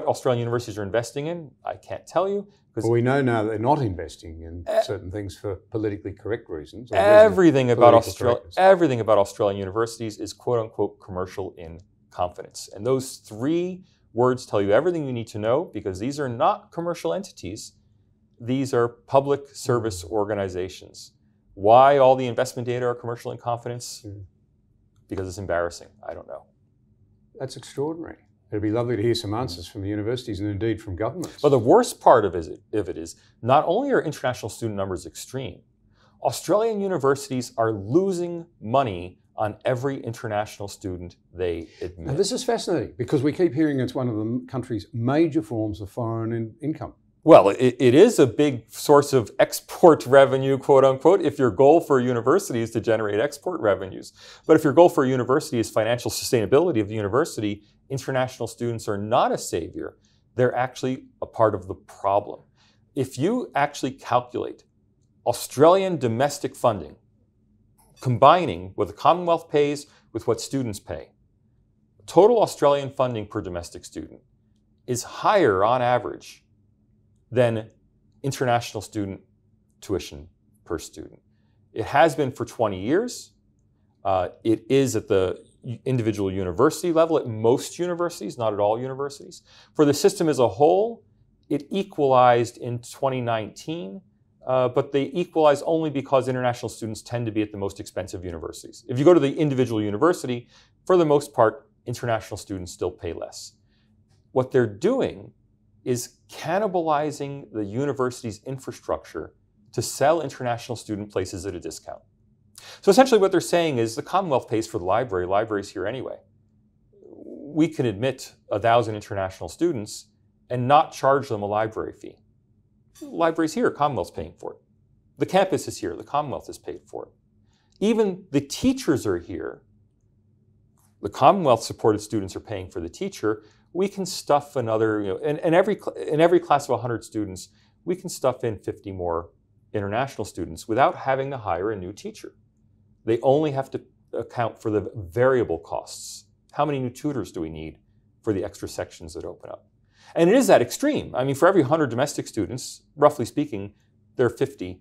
Australian universities are investing in, I can't tell you. Well, we know now they're not investing in certain things for politically correct reasons. Everything about Australian universities is quote unquote commercial in confidence. And those 3 words tell you everything you need to know, because these are not commercial entities. These are public service organizations. Why all the investment data are commercial in confidence? Because it's embarrassing. I don't know. That's extraordinary. It'd be lovely to hear some answers from the universities and indeed from governments. But the worst part of it is not only are international student numbers extreme, Australian universities are losing money on every international student they admit. Now, this is fascinating, because we keep hearing it's one of the country's major forms of foreign income. Well, it is a big source of export revenue, quote unquote, if your goal for a university is to generate export revenues. But if your goal for a university is financial sustainability of the university, international students are not a savior. They're actually a part of the problem. If you actually calculate Australian domestic funding, combining what the Commonwealth pays with what students pay, total Australian funding per domestic student is higher on average than international student tuition per student. It has been for 20 years. It is at the individual university level at most universities, not at all universities. For the system as a whole, it equalized in 2019, but they equalize only because international students tend to be at the most expensive universities. If you go to the individual university, for the most part, international students still pay less. What they're doing is cannibalizing the university's infrastructure to sell international student places at a discount. So essentially what they're saying is the Commonwealth pays for the library. Library's here anyway. We can admit 1,000 international students and not charge them a library fee. The library's here, Commonwealth's paying for it. The campus is here, the Commonwealth has paid for it. Even the teachers are here. The Commonwealth-supported students are paying for the teacher. We can stuff another, in every class of 100 students, we can stuff in 50 more international students without having to hire a new teacher. They only have to account for the variable costs. How many new tutors do we need for the extra sections that open up? And it is that extreme. I mean, for every 100 domestic students, roughly speaking, there are 50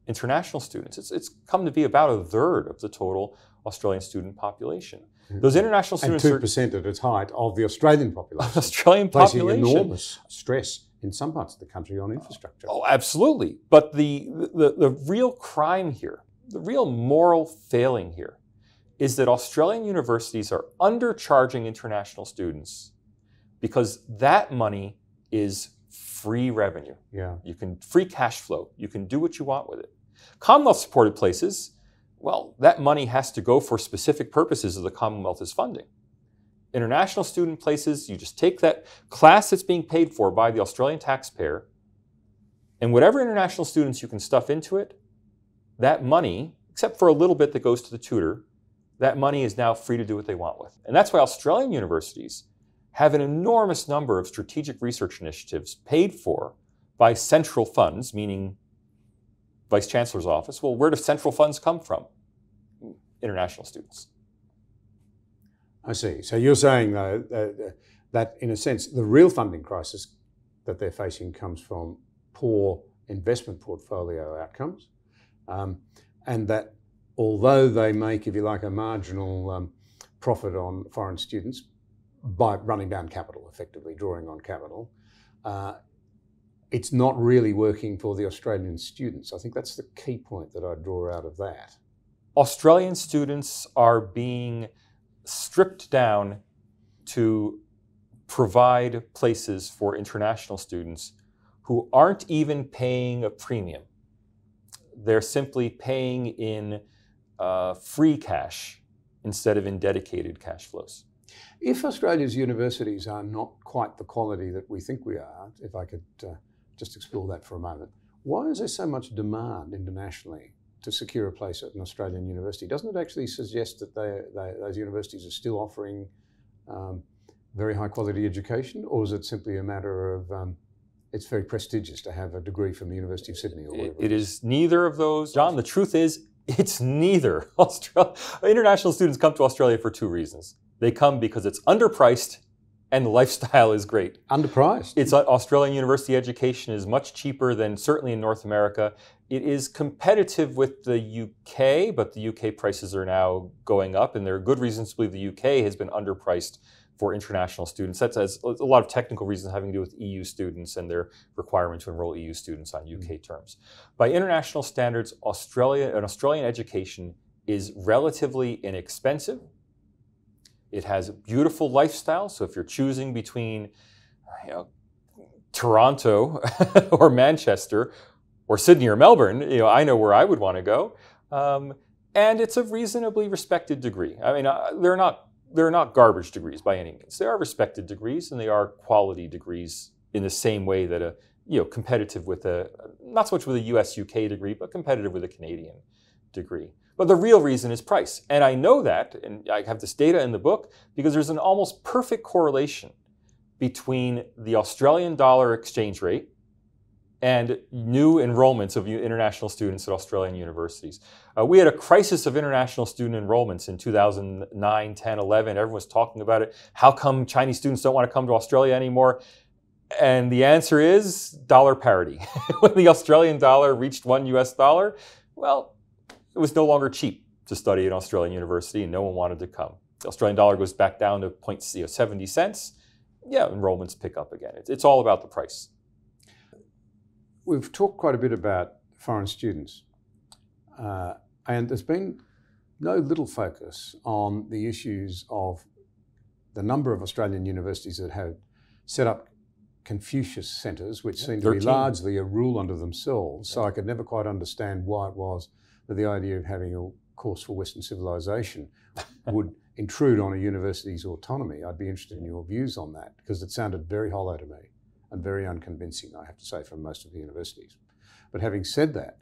international students. It's come to be about 1/3 of the total Australian student population. Those international students and 2% at its height of the Australian population. Australian population. Placing enormous stress in some parts of the country on infrastructure. Oh, absolutely. But the real crime here, the real moral failing here, is that Australian universities are undercharging international students because that money is free revenue. Yeah. Free cash flow. You can do what you want with it. Commonwealth-supported places, well, that money has to go for specific purposes that the Commonwealth is funding. International student places, you just take that class that's being paid for by the Australian taxpayer, and whatever international students you can stuff into it, that money, except for a little bit that goes to the tutor, that money is now free to do what they want with. And that's why Australian universities have an enormous number of strategic research initiatives paid for by central funds, meaning Vice Chancellor's office. Well, where do central funds come from? International students. I see. So you're saying, though, that in a sense, the real funding crisis that they're facing comes from poor investment portfolio outcomes, and that although they make, if you like, a marginal profit on foreign students by running down capital, effectively drawing on capital, it's not really working for the Australian students. I think that's the key point that I draw out of that. Australian students are being stripped down to provide places for international students who aren't even paying a premium. They're simply paying in free cash instead of in dedicated cash flows. If Australia's universities are not quite the quality that we think we are, if I could just explore that for a moment, why is there so much demand internationally to secure a place at an Australian university? Doesn't it actually suggest that those universities are still offering very high quality education, or is it simply a matter of it's very prestigious to have a degree from the University of Sydney or whatever? It is neither of those. John, the truth is, it's neither. International students come to Australia for two reasons. They come because it's underpriced and the lifestyle is great. Underpriced? Australian university education is much cheaper than certainly in North America. It is competitive with the UK, but the UK prices are now going up, and there are good reasons to believe the UK has been underpriced for international students. That has a lot of technical reasons having to do with EU students and their requirement to enroll EU students on UK terms. By international standards, an Australian education is relatively inexpensive. It has a beautiful lifestyle. So if you're choosing between Toronto or Manchester or Sydney or Melbourne, I know where I would want to go. And it's a reasonably respected degree. I mean, they're not garbage degrees by any means. They are respected degrees, and they are quality degrees in the same way that competitive with not so much with a US-UK degree, but competitive with a Canadian degree. But the real reason is price. And I know that, and I have this data in the book, because there's an almost perfect correlation between the Australian dollar exchange rate and new enrollments of international students at Australian universities. We had a crisis of international student enrollments in 2009, 10, 11. Everyone was talking about it. How come Chinese students don't want to come to Australia anymore? And the answer is dollar parity. When the Australian dollar reached $1 US, well, it was no longer cheap to study at an Australian university, and no one wanted to come. The Australian dollar goes back down to 70 cents. Yeah, enrollments pick up again. It's all about the price. We've talked quite a bit about foreign students, and there's been no little focus on the issues of the number of Australian universities that have set up Confucius centres, which seem to be largely a rule unto themselves. So I could never quite understand why it was that the idea of having a course for Western civilization would intrude on a university's autonomy. I'd be interested in your views on that, because it sounded very hollow to me and very unconvincing, I have to say, from most of the universities. But having said that,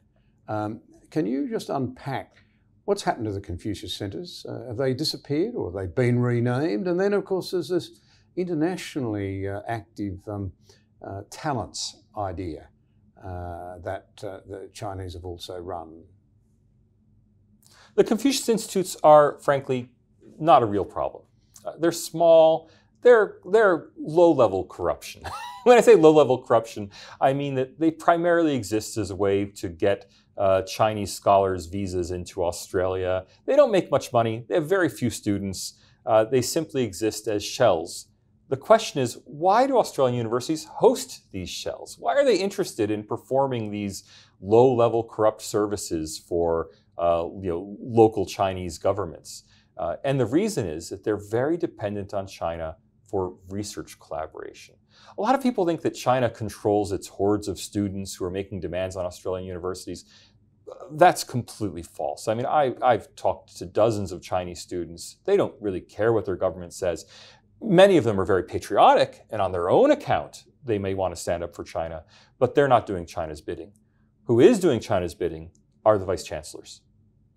can you just unpack what's happened to the Confucius centres? Have they disappeared, or have they been renamed? And then, of course, there's this internationally active talents idea that the Chinese have also run. The Confucius Institutes are, frankly, not a real problem. They're small. They're low-level corruption. When I say low-level corruption, I mean that they primarily exist as a way to get Chinese scholars visas into Australia. They don't make much money. They have very few students. They simply exist as shells. The question is, why do Australian universities host these shells? Why are they interested in performing these low-level corrupt services for local Chinese governments? And the reason is that they're very dependent on China for research collaboration. A lot of people think that China controls its hordes of students who are making demands on Australian universities. That's completely false. I mean, I've talked to dozens of Chinese students. They don't really care what their government says. Many of them are very patriotic, and on their own account, they may want to stand up for China, but they're not doing China's bidding. Who is doing China's bidding are the vice chancellors.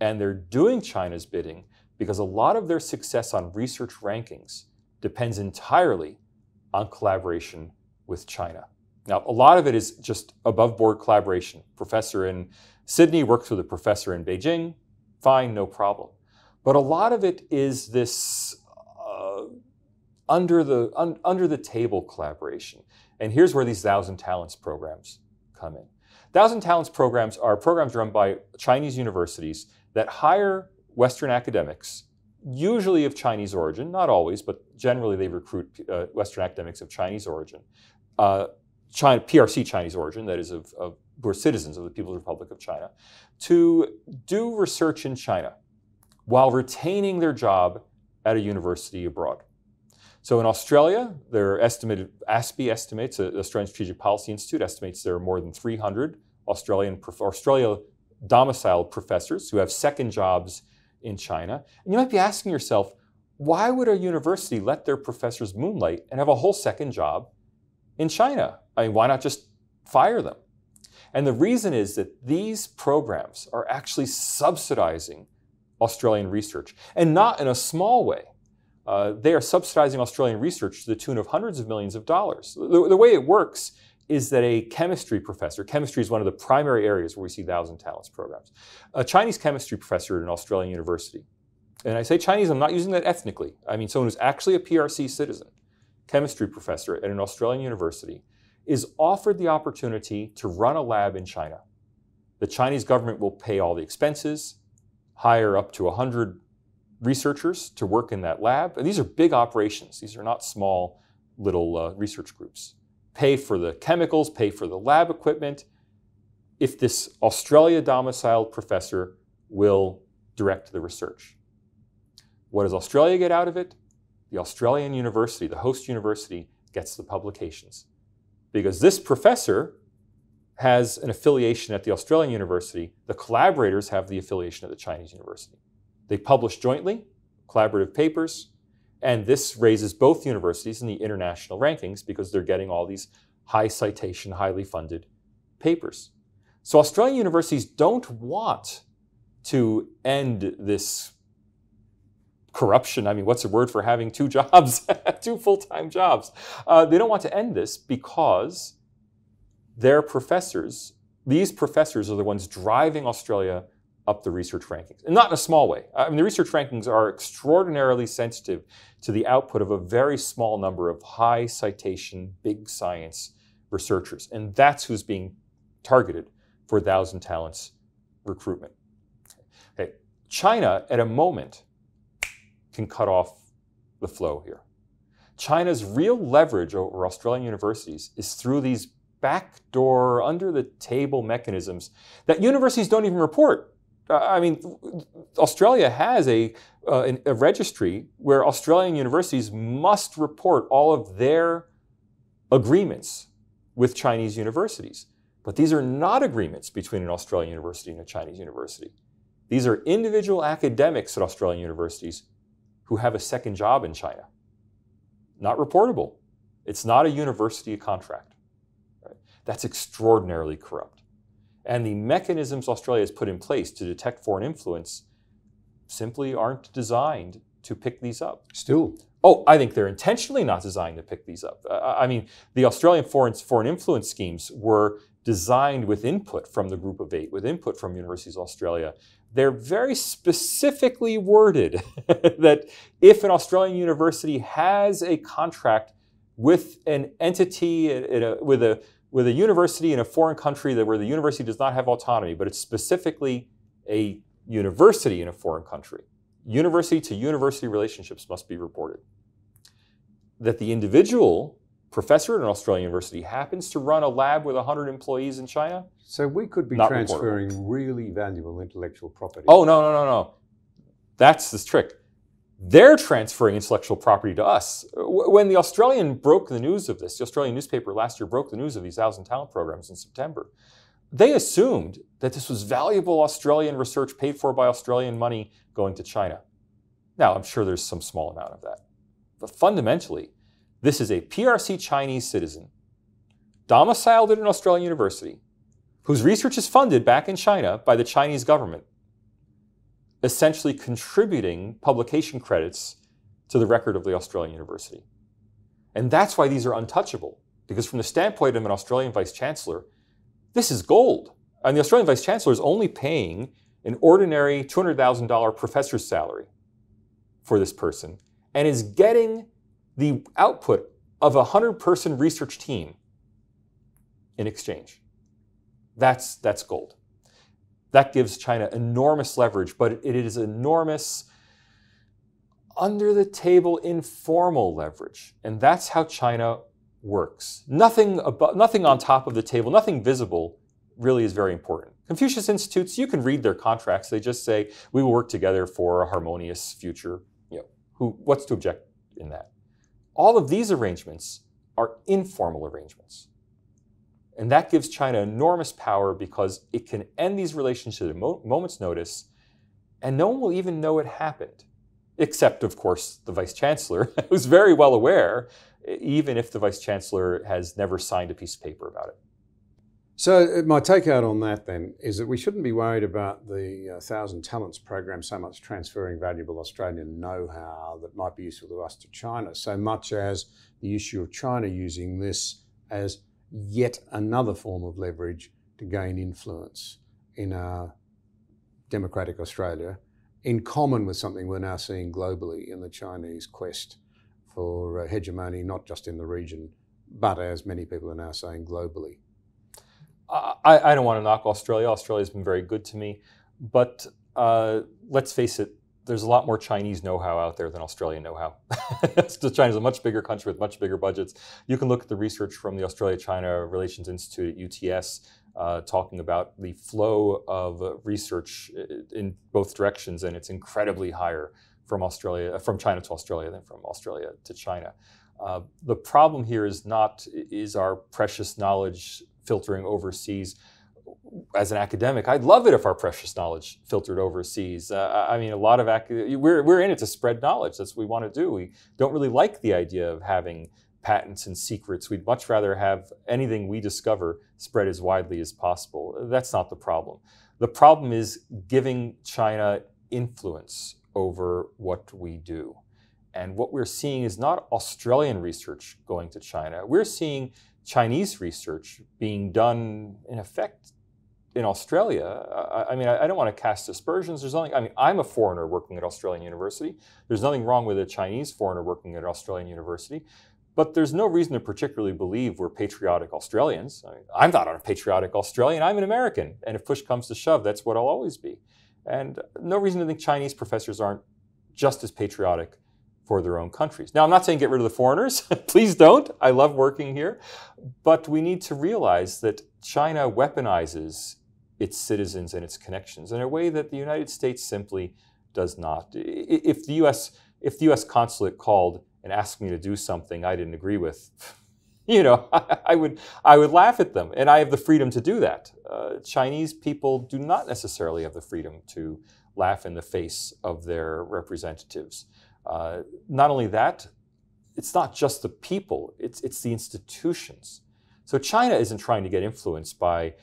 And they're doing China's bidding because a lot of their success on research rankings depends entirely on collaboration with China. Now, a lot of it is just above-board collaboration. Professor in Sydney works with a professor in Beijing, fine, no problem. But a lot of it is this under the table collaboration. And here's where these 1,000 Talents programs come in. 1,000 Talents programs are programs run by Chinese universities that hire Western academics, usually of Chinese origin, not always, but generally they recruit Western academics of Chinese origin, PRC Chinese origin, that is who are citizens of the People's Republic of China, to do research in China while retaining their job at a university abroad. So in Australia, ASPE estimates, the Australian Strategic Policy Institute estimates there are more than 300 Australia domiciled professors who have second jobs in China. And you might be asking yourself, why would a university let their professors moonlight and have a whole second job in China? I mean, why not just fire them? And the reason is that these programs are actually subsidizing Australian research, and not in a small way. They are subsidizing Australian research to the tune of hundreds of millions of dollars. The way it works is that a chemistry professor, chemistry is one of the primary areas where we see 1,000 Talents programs, a Chinese chemistry professor at an Australian university, and I say Chinese, I'm not using that ethnically, I mean someone who's actually a PRC citizen, chemistry professor at an Australian university, is offered the opportunity to run a lab in China. The Chinese government will pay all the expenses, hire up to 100 researchers to work in that lab. And these are big operations. These are not small little research groups. Pay for the chemicals, pay for the lab equipment, if this Australia domiciled professor will direct the research. What does Australia get out of it? The Australian university, the host university, gets the publications. Because this professor has an affiliation at the Australian university, the collaborators have the affiliation at the Chinese university. They publish jointly, collaborative papers, and this raises both universities in the international rankings because they're getting all these high citation, highly funded papers. So Australian universities don't want to end this corruption. I mean, what's the word for having two jobs, two full-time jobs? They don't want to end this because their professors, these professors are the ones driving Australia up the research rankings, and not in a small way. I mean, the research rankings are extraordinarily sensitive to the output of a very small number of high citation, big science researchers, and that's who's being targeted for 1,000 Talents recruitment. Okay. China, at a moment, can cut off the flow here. China's real leverage over Australian universities is through these backdoor, under-the-table mechanisms that universities don't even report. I mean, Australia has a registry where Australian universities must report all of their agreements with Chinese universities. But these are not agreements between an Australian university and a Chinese university. These are individual academics at Australian universities who have a second job in China. Not reportable. It's not a university contract. Right? That's extraordinarily corrupt. And the mechanisms Australia has put in place to detect foreign influence simply aren't designed to pick these up. Still. Oh, I think they're intentionally not designed to pick these up. I mean, the Australian foreign influence schemes were designed with input from the Group of Eight, with input from Universities of Australia. They're very specifically worded that if an Australian university has a contract with an entity, with a university in a foreign country where the university does not have autonomy, but it's specifically a university in a foreign country, university-to-university relationships must be reported. That the individual professor at an Australian university happens to run a lab with 100 employees in China. So we could be transferring really valuable intellectual property. Oh, no. That's the trick. They're transferring intellectual property to us. When the Australian broke the news of this, the Australian newspaper last year broke the news of these 1,000 talent programs in September, they assumed that this was valuable Australian research paid for by Australian money going to China. Now, I'm sure there's some small amount of that. But fundamentally, this is a PRC Chinese citizen, domiciled at an Australian university, whose research is funded back in China by the Chinese government, essentially contributing publication credits to the record of the Australian university. And that's why these are untouchable, because from the standpoint of an Australian vice chancellor, this is gold. And the Australian vice chancellor is only paying an ordinary $200,000 professor's salary for this person and is getting the output of a 100-person research team in exchange. That's gold. That gives China enormous leverage, but it is enormous under-the-table informal leverage. And that's how China works. Nothing on top of the table, nothing visible really is very important. Confucius Institutes, you can read their contracts. They just say, we will work together for a harmonious future. What's to object in that? All of these arrangements are informal arrangements. And that gives China enormous power because it can end these relations at a moment's notice, and no one will even know it happened. Except, of course, the vice chancellor, who's very well aware, even if the vice chancellor has never signed a piece of paper about it. So my takeout on that then is that we shouldn't be worried about the 1,000 Talents program so much transferring valuable Australian know-how that might be useful to us to China, so much as the issue of China using this as yet another form of leverage to gain influence in our democratic Australia, in common with something we're now seeing globally in the Chinese quest for hegemony, not just in the region, but as many people are now saying, globally. I don't want to knock Australia. Australia's been very good to me. But let's face it, there's a lot more Chinese know-how out there than Australian know-how. China's a much bigger country with much bigger budgets. You can look at the research from the Australia-China Relations Institute at UTS talking about the flow of research in both directions, and it's incredibly higher from China to Australia than from Australia to China. The problem here is our precious knowledge filtering overseas. As an academic, I'd love it if our precious knowledge filtered overseas. I mean, a lot of we're in it to spread knowledge. That's what we want to do. We don't really like the idea of having patents and secrets. We'd much rather have anything we discover spread as widely as possible. That's not the problem. The problem is giving China influence over what we do. And what we're seeing is not Australian research going to China. We're seeing Chinese research being done, in effect, in Australia. I mean, I don't want to cast aspersions. I'm a foreigner working at Australian University. There's nothing wrong with a Chinese foreigner working at Australian University. But there's no reason to particularly believe we're patriotic Australians. I'm not a patriotic Australian. I'm an American. And if push comes to shove, that's what I'll always be. And no reason to think Chinese professors aren't just as patriotic for their own countries. Now, I'm not saying get rid of the foreigners. Please don't. I love working here. But we need to realize that China weaponizes its citizens and its connections in a way that the United States simply does not. If the U.S. consulate called and asked me to do something I didn't agree with, I would laugh at them, and I have the freedom to do that. Chinese people do not necessarily have the freedom to laugh in the face of their representatives. Not only that, it's not just the people, it's the institutions. So China isn't trying to get influence at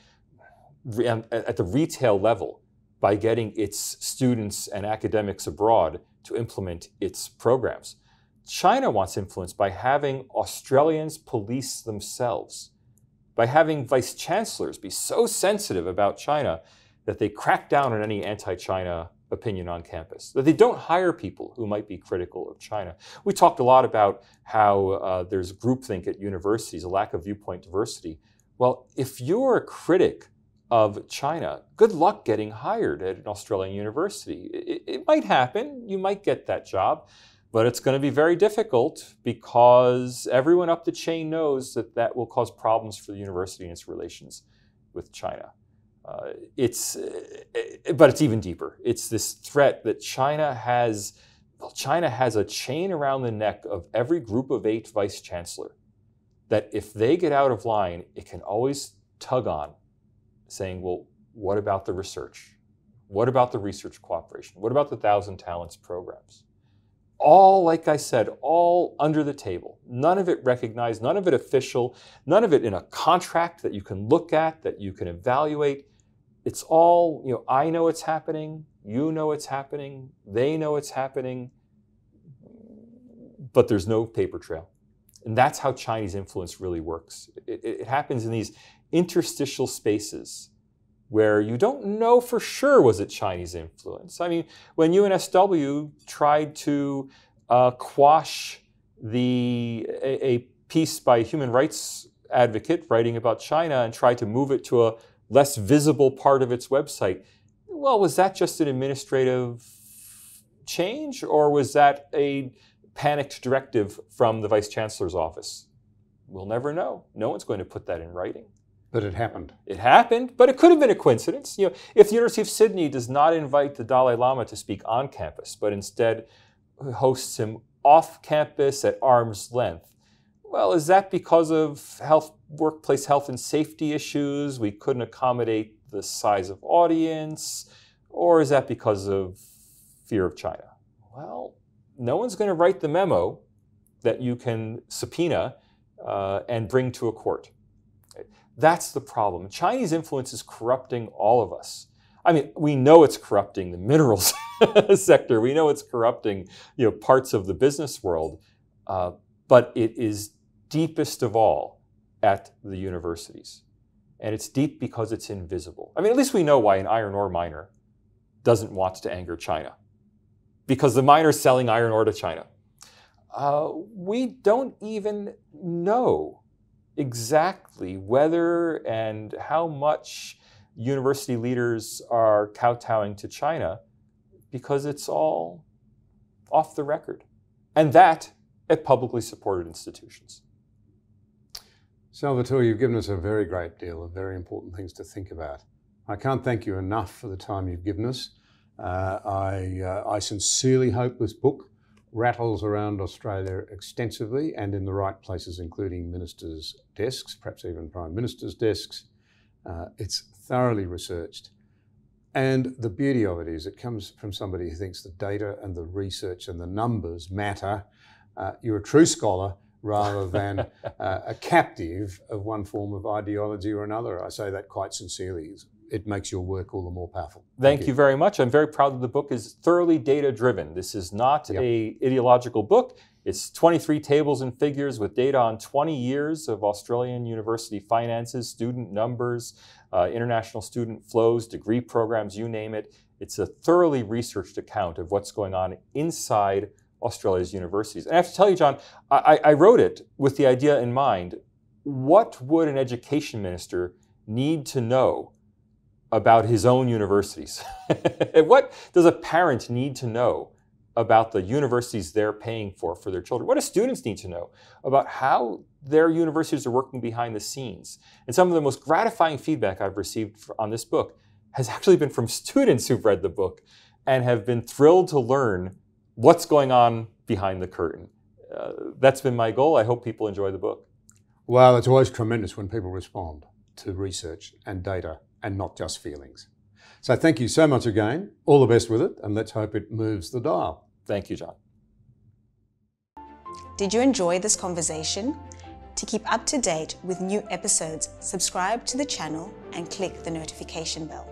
the retail level by getting its students and academics abroad to implement its programs. China wants influence by having Australians police themselves, by having vice chancellors be so sensitive about China that they crack down on any anti-China opinion on campus, that they don't hire people who might be critical of China. We talked a lot about how there's groupthink at universities, a lack of viewpoint diversity. Well, if you're a critic of China, good luck getting hired at an Australian university. It might happen, you might get that job, but it's going to be very difficult because everyone up the chain knows that will cause problems for the university and its relations with China. But it's even deeper. It's this threat that China has Well, China has a chain around the neck of every group of 8 vice chancellor that if they get out of line, it can always tug on, saying, well, what about the research? What about the research cooperation? What about the 1,000 Talents programs? All, like I said, all under the table. None of it recognized, none of it official, none of it in a contract that you can look at, that you can evaluate. It's all, I know it's happening, you know it's happening, they know it's happening, but there's no paper trail. And that's how Chinese influence really works. It happens in these interstitial spaces where you don't know for sure was it Chinese influence. I mean, when UNSW tried to quash a piece by a human rights advocate writing about China and tried to move it to a less visible part of its website, well, was that just an administrative change, or was that a panicked directive from the Vice Chancellor's office? We'll never know. No one's going to put that in writing. But it happened. It happened, but it could have been a coincidence. If the University of Sydney does not invite the Dalai Lama to speak on campus, but instead hosts him off campus at arm's length, well, is that because of workplace health and safety issues? We couldn't accommodate the size of audience, or is that because of fear of China? Well, no one's going to write the memo that you can subpoena and bring to a court. That's the problem. Chinese influence is corrupting all of us. I mean, we know it's corrupting the minerals sector. We know it's corrupting, parts of the business world, but it is deepest of all at the universities. And it's deep because it's invisible. I mean, at least we know why an iron ore miner doesn't want to anger China, because the miner's selling iron ore to China. We don't even know exactly whether and how much university leaders are kowtowing to China, because it's all off the record. And that at publicly supported institutions. Salvatore, you've given us a very great deal of very important things to think about. I can't thank you enough for the time you've given us. I sincerely hope this book rattles around Australia extensively and in the right places, including ministers' desks, perhaps even prime ministers' desks. It's thoroughly researched. And the beauty of it is it comes from somebody who thinks the data and the research and the numbers matter. You're a true scholar rather than a captive of one form of ideology or another. I say that quite sincerely. It makes your work all the more powerful. Thank you very much. I'm very proud that the book is thoroughly data-driven. This is not an ideological book. It's 23 tables and figures with data on 20 years of Australian university finances, student numbers, international student flows, degree programs, you name it. It's a thoroughly researched account of what's going on inside Australia's universities. And I have to tell you, John, I wrote it with the idea in mind, what would an education minister need to know about his own universities? What does a parent need to know about the universities they're paying for their children? What do students need to know about how their universities are working behind the scenes? And some of the most gratifying feedback I've received on this book has actually been from students who've read the book and have been thrilled to learn what's going on behind the curtain. That's been my goal. I hope people enjoy the book. Well, it's always tremendous when people respond to research and data and not just feelings. So thank you so much again. All the best with it, and let's hope it moves the dial. Thank you, John. Did you enjoy this conversation? To keep up to date with new episodes, subscribe to the channel and click the notification bell.